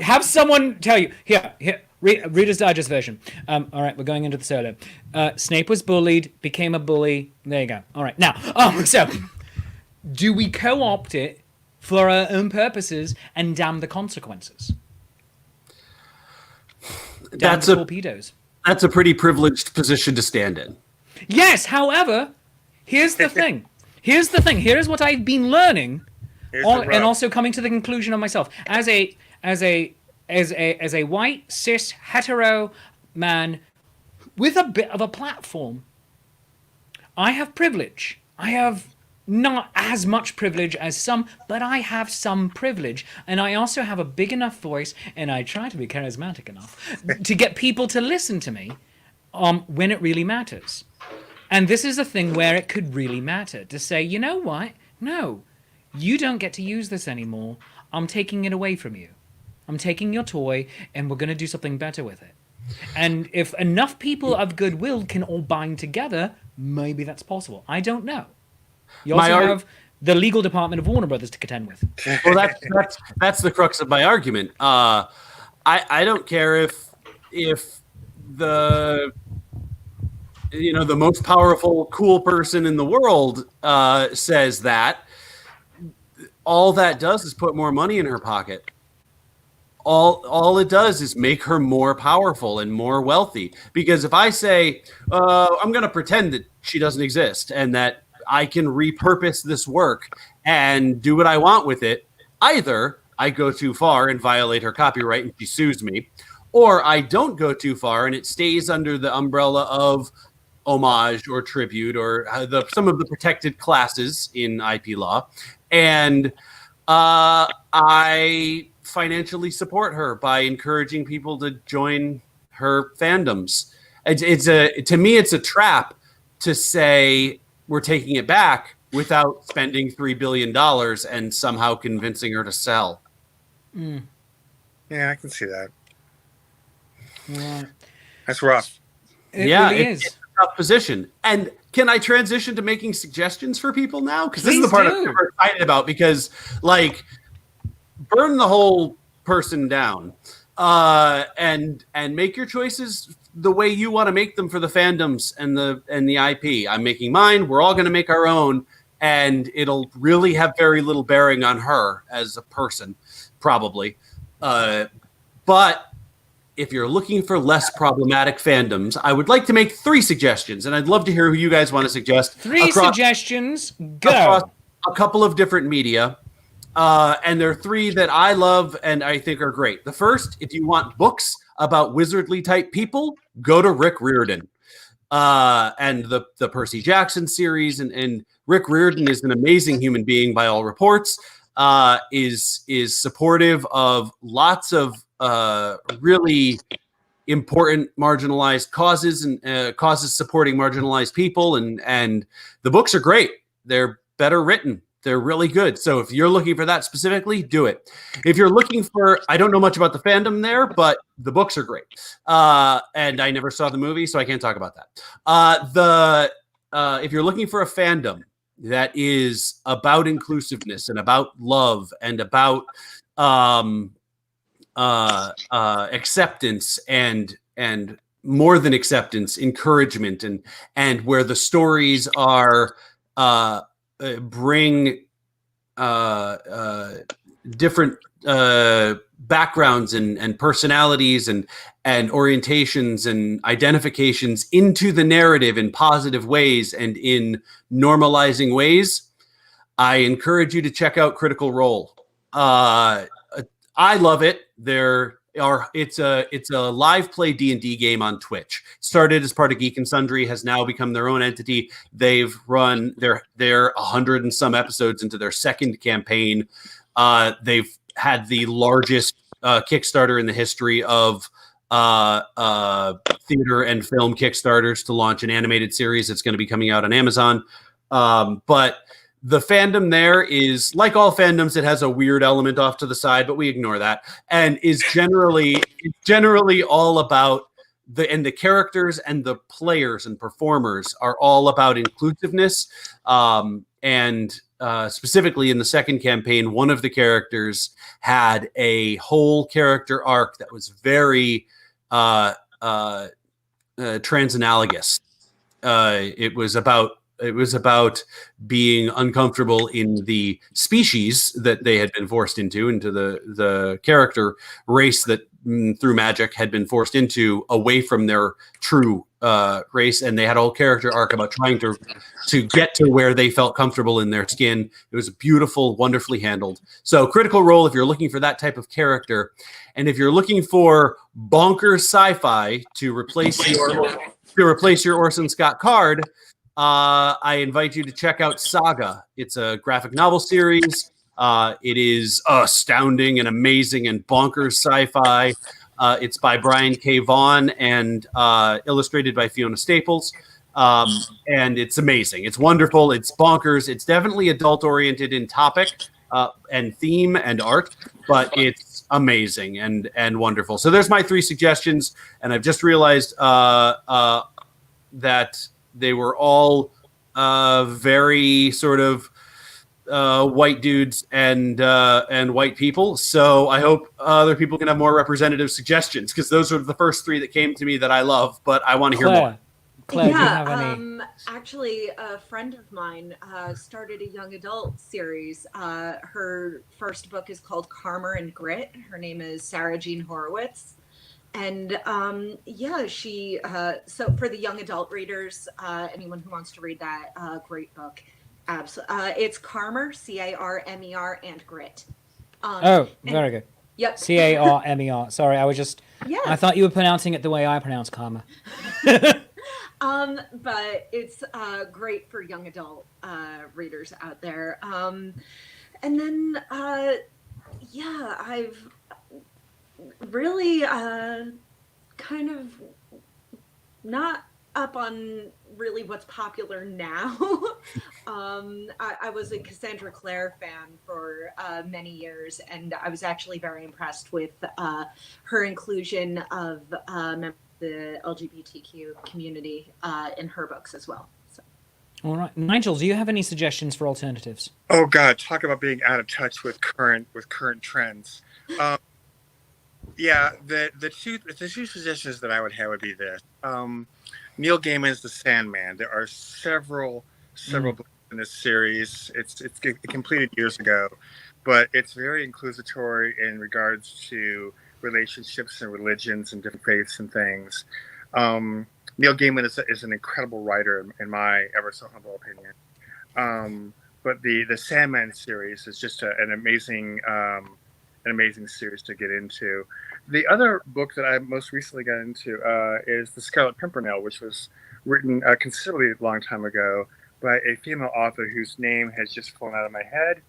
S1: Have someone tell you. Here. Reader's Digest version. All right, we're going into the solo. Snape was bullied, became a bully. There you go. All right, now, so do we co-opt it for our own purposes and damn the consequences? Damn the torpedoes.
S2: That's a pretty privileged position to stand in.
S1: Yes, however, here's the thing. Here's what I've been learning, and also coming to the conclusion of myself as a white cis hetero man with a bit of a platform. I have privilege. I have not as much privilege as some, but I have some privilege, and I also have a big enough voice, and I try to be charismatic enough to get people to listen to me when it really matters. And this is a thing where it could really matter to say, you know what? No, you don't get to use this anymore. I'm taking it away from you. I'm taking your toy, and we're going to do something better with it. And if enough people of goodwill can all bind together, maybe that's possible. I don't know. You also have the legal department of Warner Brothers to contend with.
S2: Well, that's the crux of my argument. I don't care if the the most powerful cool person in the world says that. All that does is put more money in her pocket. All it does is make her more powerful and more wealthy. Because if I say I'm going to pretend that she doesn't exist and that I can repurpose this work and do what I want with it, either I go too far and violate her copyright and she sues me, or I don't go too far and it stays under the umbrella of homage or tribute or some of the protected classes in IP law, and I financially support her by encouraging people to join her fandoms. To me, it's a trap to say we're taking it back without spending $3 billion and somehow convincing her to sell.
S4: Yeah, I can see that.
S1: Yeah.
S4: That's rough.
S1: It really is.
S2: It's a tough position. And can I transition to making suggestions for people now? Because this is the part I'm super excited about. Because, burn the whole person down and make your choices the way you want to make them for the fandoms and the IP. I'm making mine. We're all going to make our own, and it'll really have very little bearing on her as a person, probably. But if you're looking for less problematic fandoms, I would like to make 3 suggestions, and I'd love to hear who you guys want to suggest.
S1: 3 suggestions. Go.
S2: Across a couple of different media. And there are 3 that I love and I think are great. The first, if you want books about wizardly type people, go to Rick Riordan and the Percy Jackson series. And Rick Riordan is an amazing human being by all reports, is supportive of lots of really important marginalized causes and causes supporting marginalized people. And the books are great. They're better written. They're really good. So if you're looking for that specifically, do it. If you're looking for, I don't know much about the fandom there, but the books are great. And I never saw the movie, so I can't talk about that. If you're looking for a fandom that is about inclusiveness and about love and about acceptance and more than acceptance, encouragement, and where the stories are bring different backgrounds and personalities and orientations and identifications into the narrative in positive ways and in normalizing ways, I encourage you to check out Critical Role. I love it. It's a live play D&D game on Twitch. Started as part of Geek and Sundry, has now become their own entity. They've run their 100 and some episodes into their second campaign. They've had the largest Kickstarter in the history of theater and film Kickstarters to launch an animated series that's going to be coming out on Amazon. But the fandom there is, like all fandoms, it has a weird element off to the side, but we ignore that, and is generally all about the characters and the players and performers are all about inclusiveness. And specifically in the second campaign, one of the characters had a whole character arc that was very transanalogous. It was about being uncomfortable in the species that they had been forced into the character race that through magic had been forced into away from their true race, and they had a whole character arc about trying to get to where they felt comfortable in their skin. It was beautiful, wonderfully handled. So Critical Role, if you're looking for that type of character, and if you're looking for bonkers sci-fi to replace your Orson Scott Card, I invite you to check out Saga. It's a graphic novel series. It is astounding and amazing and bonkers sci-fi. It's by Brian K. Vaughan and illustrated by Fiona Staples. And it's amazing. It's wonderful. It's bonkers. It's definitely adult-oriented in topic and theme and art, but it's amazing and wonderful. So there's my 3 suggestions, and I've just realized that they were all very sort of white dudes and white people. So I hope other people can have more representative suggestions, because those are the first 3 that came to me that I love, but I want to hear more.
S1: Claire, do you have any?
S3: Actually, a friend of mine started a young adult series. Her first book is called Karma and Grit. Her name is Sarah Jean Horowitz. And she so for the young adult readers, anyone who wants to read that, great book. Absolutely. It's Karmer, Carmer, and Grit.
S1: Very good.
S3: Yep.
S1: Carmer. Sorry, I thought you were pronouncing it the way I pronounce karma.
S3: But it's great for young adult readers out there. And then I've really kind of not up on really what's popular now. I was a Cassandra Clare fan for many years, and I was actually very impressed with her inclusion of the LGBTQ community in her books as well. So.
S1: All right, Nigel, do you have any suggestions for alternatives?
S4: Oh God, talk about being out of touch with current trends. The two suggestions that I would have would be this. Neil Gaiman's The Sandman. There are several books in this series. It's completed years ago, but it's very inclusatory in regards to relationships and religions and different faiths and things. Neil Gaiman is an incredible writer in my ever so humble opinion. But the Sandman series is just an amazing series to get into. The other book that I most recently got into is The Scarlet Pimpernel, which was written a considerably long time ago by a female author whose name has just flown out of my head.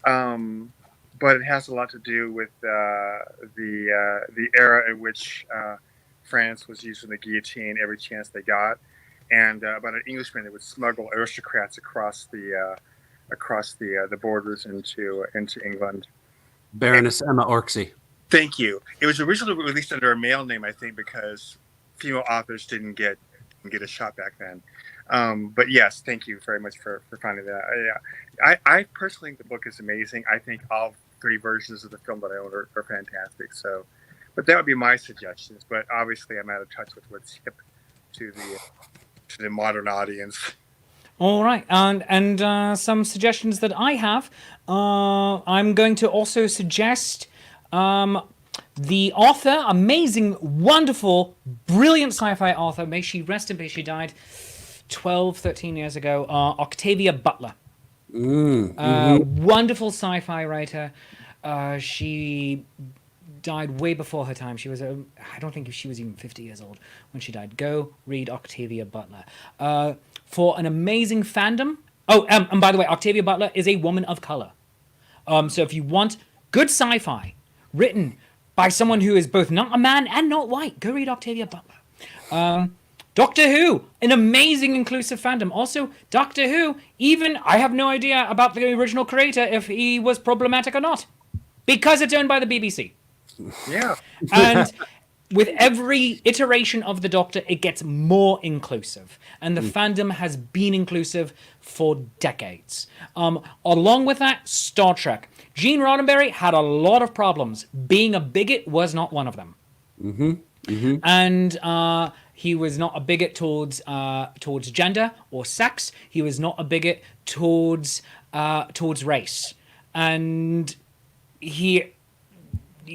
S4: But it has a lot to do with the era in which France was using the guillotine every chance they got, and about an Englishman that would smuggle aristocrats across the borders into England.
S2: Baroness Emma Orczy.
S4: Thank you. It was originally released under a male name, I think, because female authors didn't get a shot back then. But yes, thank you very much for finding that. I personally think the book is amazing. I think all 3 versions of the film that I own are fantastic. So, but that would be my suggestions. But obviously, I'm out of touch with what's hip to the modern audience.
S1: All right, and some suggestions that I have. I'm going to also suggest the author, amazing, wonderful, brilliant sci-fi author. May she rest in peace. She died 13 years ago. Octavia Butler. Wonderful sci-fi writer. She died way before her time. She was I don't think she was even 50 years old when she died. Go read Octavia Butler. For an amazing fandom. Oh, and by the way, Octavia Butler is a woman of color. So if you want good sci-fi written by someone who is both not a man and not white, go read Octavia Butler. Doctor Who, an amazing inclusive fandom. Also, Doctor Who, even I have no idea about the original creator if he was problematic or not, because it's owned by the BBC.
S4: Yeah.
S1: And with every iteration of the Doctor, it gets more inclusive, and the fandom has been inclusive for decades. Along with that, Star Trek. Gene Roddenberry had a lot of problems. Being a bigot was not one of them. And he was not a bigot towards gender or sex. He was not a bigot towards race, and he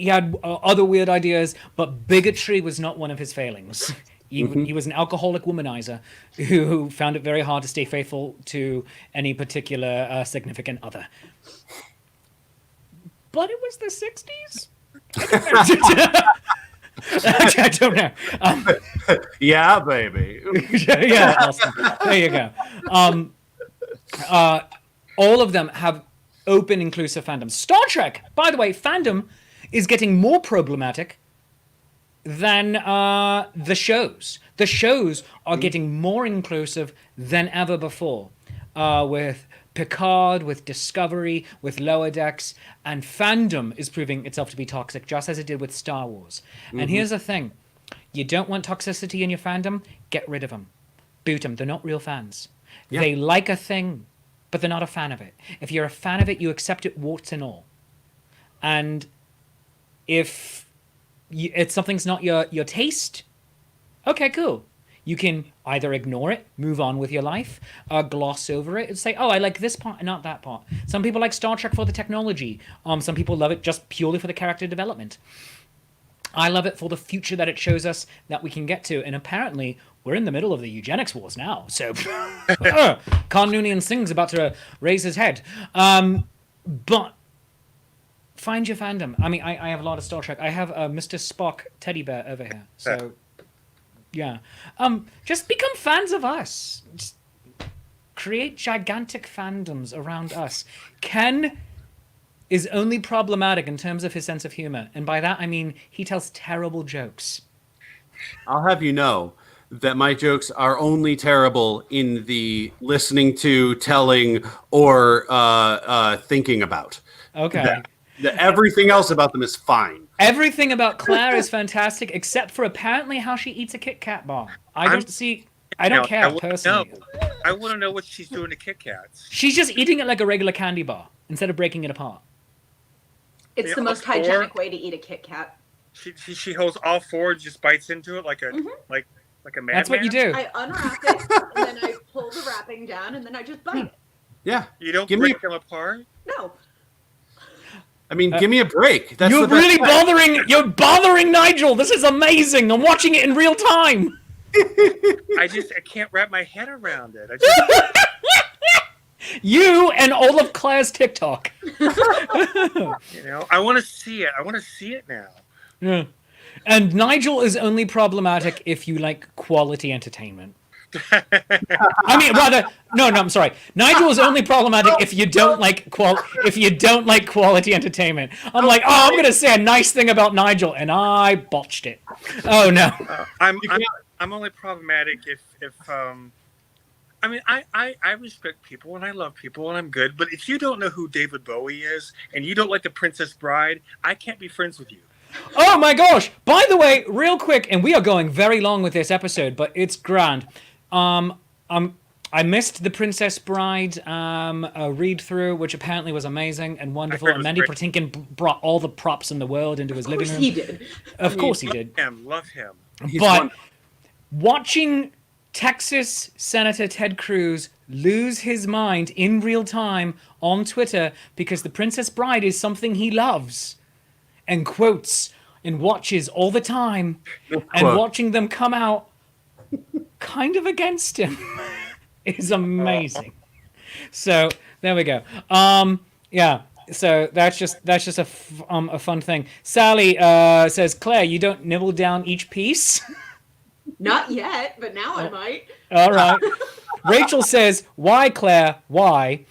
S1: had other weird ideas, but bigotry was not one of his failings. He was an alcoholic womanizer who found it very hard to stay faithful to any particular significant other. But it was the 60s? I don't know.
S2: Yeah, baby.
S1: Yeah, awesome. There you go. All of them have open, inclusive fandoms. Star Trek, by the way, fandom is getting more problematic than the shows. The shows are getting more inclusive than ever before, with Picard, with Discovery, with Lower Decks, and fandom is proving itself to be toxic, just as it did with Star Wars. And here's the thing. You don't want toxicity in your fandom? Get rid of them. Boot them. They're not real fans. Yeah. They like a thing, but they're not a fan of it. If you're a fan of it, you accept it warts and all. And if something's not your taste, okay, cool. You can either ignore it, move on with your life, gloss over it, and say, oh, I like this part and not that part. Some people like Star Trek for the technology. Some people love it just purely for the character development. I love it for the future that it shows us that we can get to. And apparently, we're in the middle of the eugenics wars now. So, Khan Noonien Singh's about to raise his head. But find your fandom. I mean, I have a lot of Star Trek. I have a Mr. Spock teddy bear over here. So... yeah. Just become fans of us. Just create gigantic fandoms around us. Ken is only problematic in terms of his sense of humor. And by that, I mean he tells terrible jokes.
S2: I'll have you know that my jokes are only terrible in the listening to, telling, or thinking about.
S1: Okay.
S2: Everything else about them is fine.
S1: Everything about Claire is fantastic, except for apparently how she eats a Kit Kat bar. I don't care personally.
S4: I want to know what she's doing to Kit Kats.
S1: She's just eating it like a regular candy bar instead of breaking it apart.
S3: It's the most hygienic way to eat a Kit Kat.
S4: She holds all four, just bites into it like a like a madman.
S1: That's what you do.
S3: I unwrap it, and then I pull the wrapping down, and then I just bite it.
S2: Yeah.
S4: You don't break them apart?
S3: No.
S2: I mean, give me a break. That's
S1: you're really bothering. You're bothering Nigel. This is amazing. I'm watching it in real time.
S4: I can't wrap my head around it.
S1: You and all of Claire's TikTok.
S4: I want to see it. I want to see it now.
S1: Yeah. And Nigel is only problematic if you like quality entertainment. I mean, rather, no, I'm sorry. Nigel is only problematic if you don't like quality entertainment. I'm like, I'm going to say a nice thing about Nigel, and I botched it. Oh no.
S4: I'm only problematic if I mean, I respect people and I love people and I'm good, but if you don't know who David Bowie is and you don't like The Princess Bride, I can't be friends with you.
S1: Oh my gosh! By the way, real quick, and we are going very long with this episode, but it's grand. I missed the Princess Bride read through, which apparently was amazing and wonderful. And Mandy Patinkin brought all the props in the world into his living room.
S3: He did.
S1: Of course he did.
S4: Love him.
S1: But watching Texas Senator Ted Cruz lose his mind in real time on Twitter because the Princess Bride is something he loves and quotes and watches all the time, and watching them come out kind of against him is amazing. So there we go. Yeah. So that's just a fun thing. Sally says, Claire, you don't nibble down each piece.
S3: Not yet, but now I might.
S1: All right. Rachel says, why, Claire? Why?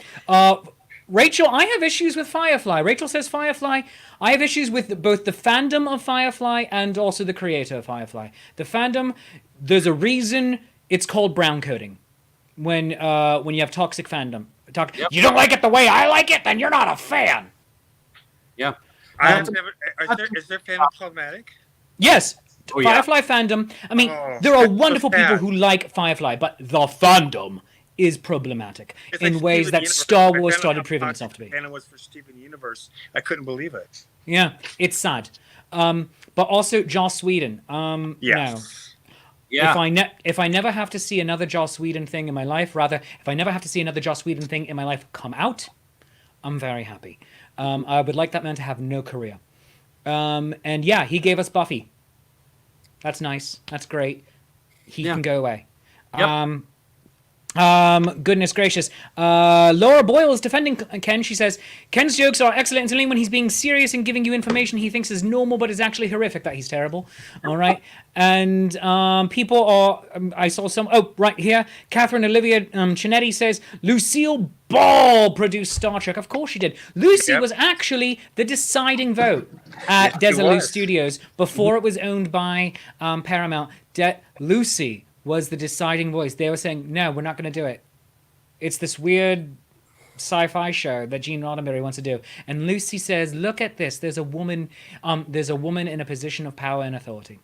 S1: Rachel, I have issues with Firefly. Rachel says, Firefly, I have issues with both the fandom of Firefly and also the creator of Firefly. The fandom, there's a reason it's called brown coding. When you have toxic fandom. Yep. You don't like it the way I like it, then you're not a fan.
S2: Yeah.
S4: Is their fandom problematic?
S1: Yes.
S2: Oh, yeah.
S1: Firefly fandom. I mean, there are wonderful people who like Firefly, but the fandom is problematic in ways that Star Wars started proving itself to be.
S4: And it was for Steven Universe. I couldn't believe it.
S1: Yeah, it's sad. But also Joss Whedon.
S4: Yes.
S1: No.
S2: Yeah.
S1: If I never have to see another Joss Whedon thing in my life, rather, if I never have to see another Joss Whedon thing in my life come out, I'm very happy. I would like that man to have no career. And yeah, he gave us Buffy. That's nice. That's great. He can go away.
S2: Yep.
S1: Goodness gracious. Laura Boyle is defending Ken. She says, Ken's jokes are excellent. It's only when he's being serious and giving you information he thinks is normal, but is actually horrific that he's terrible. All right. And people are, I saw some, oh, right here. Catherine Olivia Chinetti says, Lucille Ball produced Star Trek. Of course she did. Lucy was actually the deciding vote at Desilu Studios before it was owned by Paramount. Lucy was the deciding voice. They were saying, no, we're not going to do it. It's this weird sci-fi show that Gene Roddenberry wants to do. And Lucy says, look at this. There's a woman in a position of power and authority.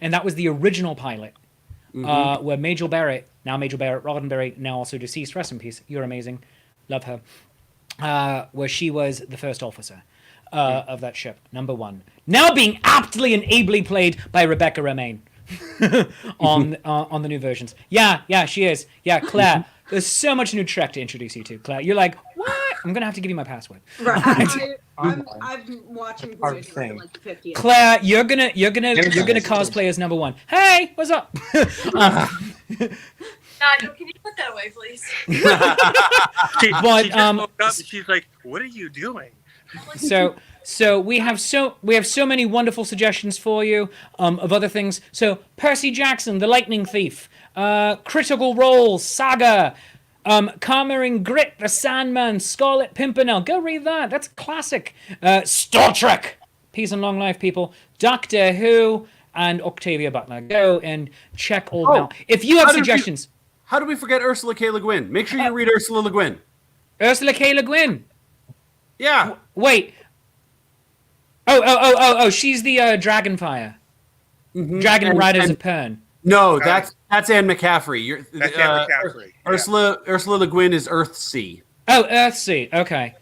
S1: And that was the original pilot, where Majel Barrett Roddenberry, now also deceased, rest in peace, you're amazing, love her, where she was the first officer of that ship, number one. Now being aptly and ably played by Rebecca Romaine. on the new versions. Yeah, she is. Yeah, Claire. There's so much new Trek to introduce you to, Claire. You're like, what? I'm gonna have to give you my password.
S3: Right. I'm watching Voyager for like 50 years.
S1: Claire, you're gonna cosplay as number one. Hey, what's up?
S5: Nigel, can you put that away, please?
S4: She just woke up and she's like, what are you doing?
S1: So we have so many wonderful suggestions for you of other things. So Percy Jackson, The Lightning Thief, Critical Role, Saga, Karma and Grit, The Sandman, Scarlet Pimpernel. Go read that. That's classic. Star Trek. Peace and long life, people. Doctor Who and Octavia Butler. Go and check all them out. If you have suggestions.
S2: How do we forget Ursula K. Le Guin? Make sure you read Ursula Le Guin.
S1: Ursula K. Le Guin.
S2: Yeah.
S1: Wait. Oh! She's the Dragonfire. Dragon Riders of Pern.
S2: No, that's Anne McCaffrey.
S4: That's Anne McCaffrey.
S2: Ursula Le Guin is Earthsea.
S1: Oh, Earthsea. Okay.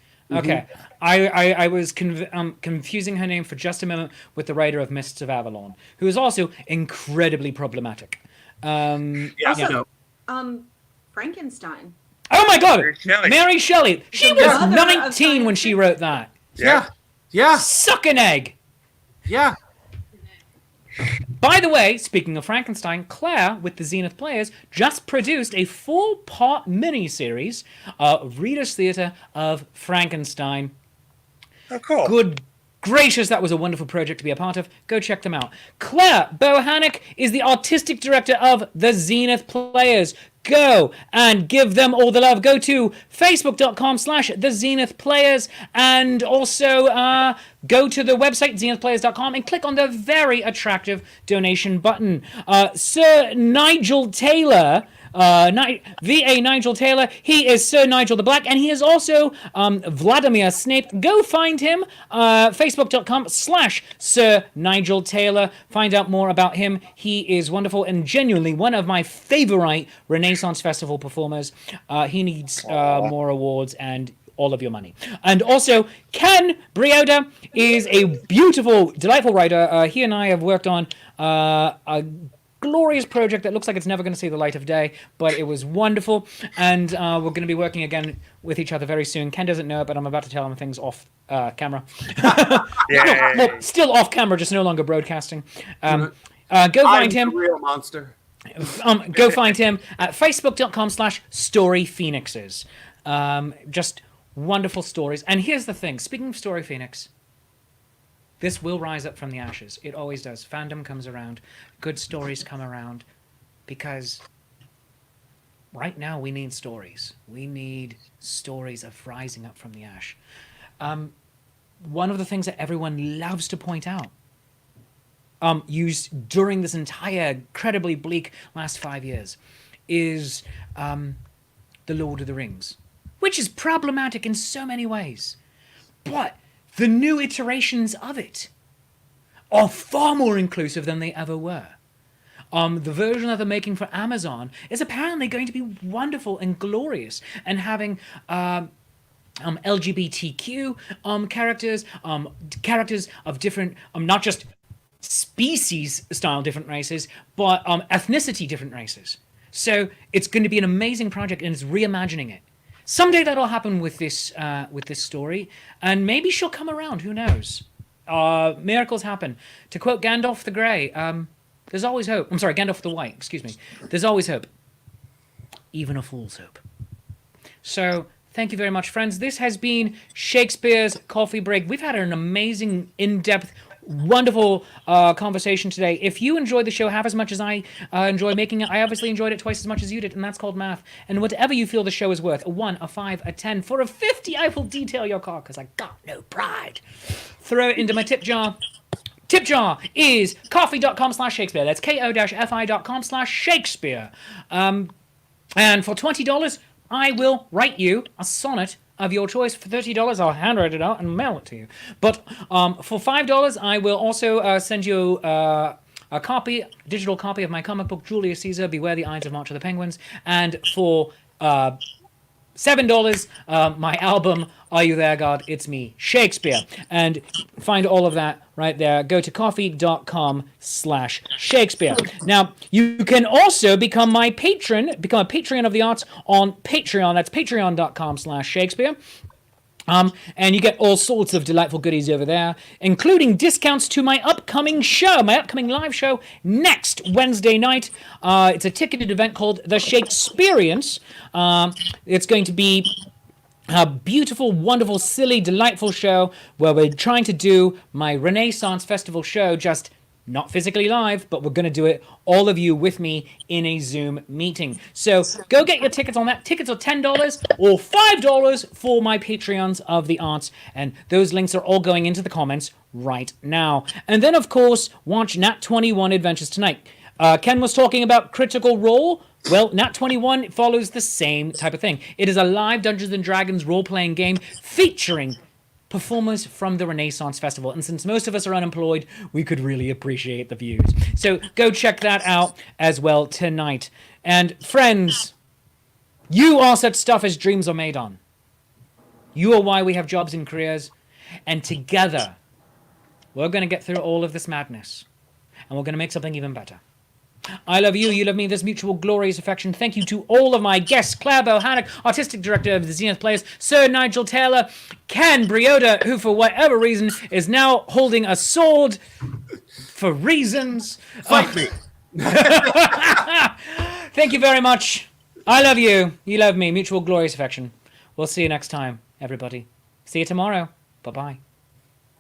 S1: I was confusing her name for just a moment with the writer of Mists of Avalon, who is also incredibly problematic.
S3: Frankenstein.
S1: Oh my God, Mary Shelley. She was 19 when she wrote that.
S2: Yeah.
S1: Suck an egg.
S2: Yeah.
S1: By the way, speaking of Frankenstein, Claire, with the Zenith Players, just produced a 4-part miniseries of Reader's Theatre of Frankenstein.
S4: Oh, cool.
S1: Good gracious, that was a wonderful project to be a part of. Go check them out. Claire Bochenek is the artistic director of the Zenith Players. Go and give them all the love. Go to facebook.com/the Zenith Players and also go to the website zenithplayers.com and click on the very attractive donation button. Sir Nigel Taylor, V.A. Nigel Taylor, he is Sir Nigel the Black, and he is also Vladimir Snape. Go find him, facebook.com/Sir Nigel Taylor. Find out more about him. He is wonderful and genuinely one of my favorite Renaissance Festival performers. He needs more awards and all of your money. And also, Ken Briodagh is a beautiful, delightful writer. He and I have worked on a glorious project that looks like it's never going to see the light of day, but it was wonderful, and we're going to be working again with each other very soon. Ken doesn't know it, but I'm about to tell him things off camera. Still off camera, just no longer broadcasting. Go find him.
S2: Real monster.
S1: Go find him at facebook.com/storyphoenixes. Just wonderful stories. And here's the thing, speaking of Story Phoenix, this will rise up from the ashes. It always does. Fandom comes around. Good stories come around. Because right now we need stories. We need stories of rising up from the ash. One of the things that everyone loves to point out, used during this entire incredibly bleak last 5 years, is The Lord of the Rings, which is problematic in so many ways. But the new iterations of it are far more inclusive than they ever were. The version that they're making for Amazon is apparently going to be wonderful and glorious, and having LGBTQ characters, characters of different, not just species style different races, but ethnicity different races. So it's going to be an amazing project, and it's reimagining it. Someday that'll happen with this story, and maybe she'll come around. Who knows? Miracles happen. To quote Gandalf the Grey, there's always hope. I'm sorry, Gandalf the White. Excuse me. There's always hope, even a fool's hope. So thank you very much, friends. This has been Shakespeare's Coffee Break. We've had an amazing, in-depth, wonderful conversation today. If you enjoyed the show half as much as I enjoy making it, I obviously enjoyed it twice as much as you did, and that's called math. And whatever you feel the show is worth, a 1, a 5, a 10, for a 50, I will detail your car, because I got no pride. Throw it into my tip jar. Tip jar is coffee.com/Shakespeare. That's ko-fi.com/Shakespeare. And for $20, I will write you a sonnet of your choice. For $30, I'll handwrite it out and mail it to you. But for $5, I will also send you a digital copy of my comic book, Julius Caesar, Beware the Ides of March of the Penguins. And for $7, my album, Are You There, God? It's Me, Shakespeare. And find all of that right there. Go to coffee.com/Shakespeare. Now, you can also become my patron, become a Patreon of the Arts on Patreon. That's patreon.com/Shakespeare. And you get all sorts of delightful goodies over there, including discounts to my upcoming show, my upcoming live show next Wednesday night. It's a ticketed event called The Shakespeareans. It's going to be a beautiful, wonderful, silly, delightful show where we're trying to do my Renaissance Festival show, just not physically live, but we're going to do it, all of you with me, in a Zoom meeting. So go get your tickets on that. Tickets are $10 or $5 for my Patreons of the Arts. And those links are all going into the comments right now. And then, of course, watch Nat 21 Adventures Tonight. Ken was talking about Critical Role. Well, Nat 21 follows the same type of thing. It is a live Dungeons & Dragons role-playing game featuring performers from the Renaissance Festival. And since most of us are unemployed, we could really appreciate the views. So go check that out as well tonight. And friends, you are such stuff as dreams are made on. You are why we have jobs and careers. And together, we're going to get through all of this madness. And we're going to make something even better. I love you, you love me, there's mutual glorious affection. Thank you to all of my guests, Claire Bochenek, Artistic Director of the Zenith Players, Sir Nigel Taylor, Ken Briodagh, who for whatever reason is now holding a sword for reasons.
S2: Fight me.
S1: Thank you very much. I love you, you love me, mutual glorious affection. We'll see you next time, everybody. See you tomorrow. Bye-bye.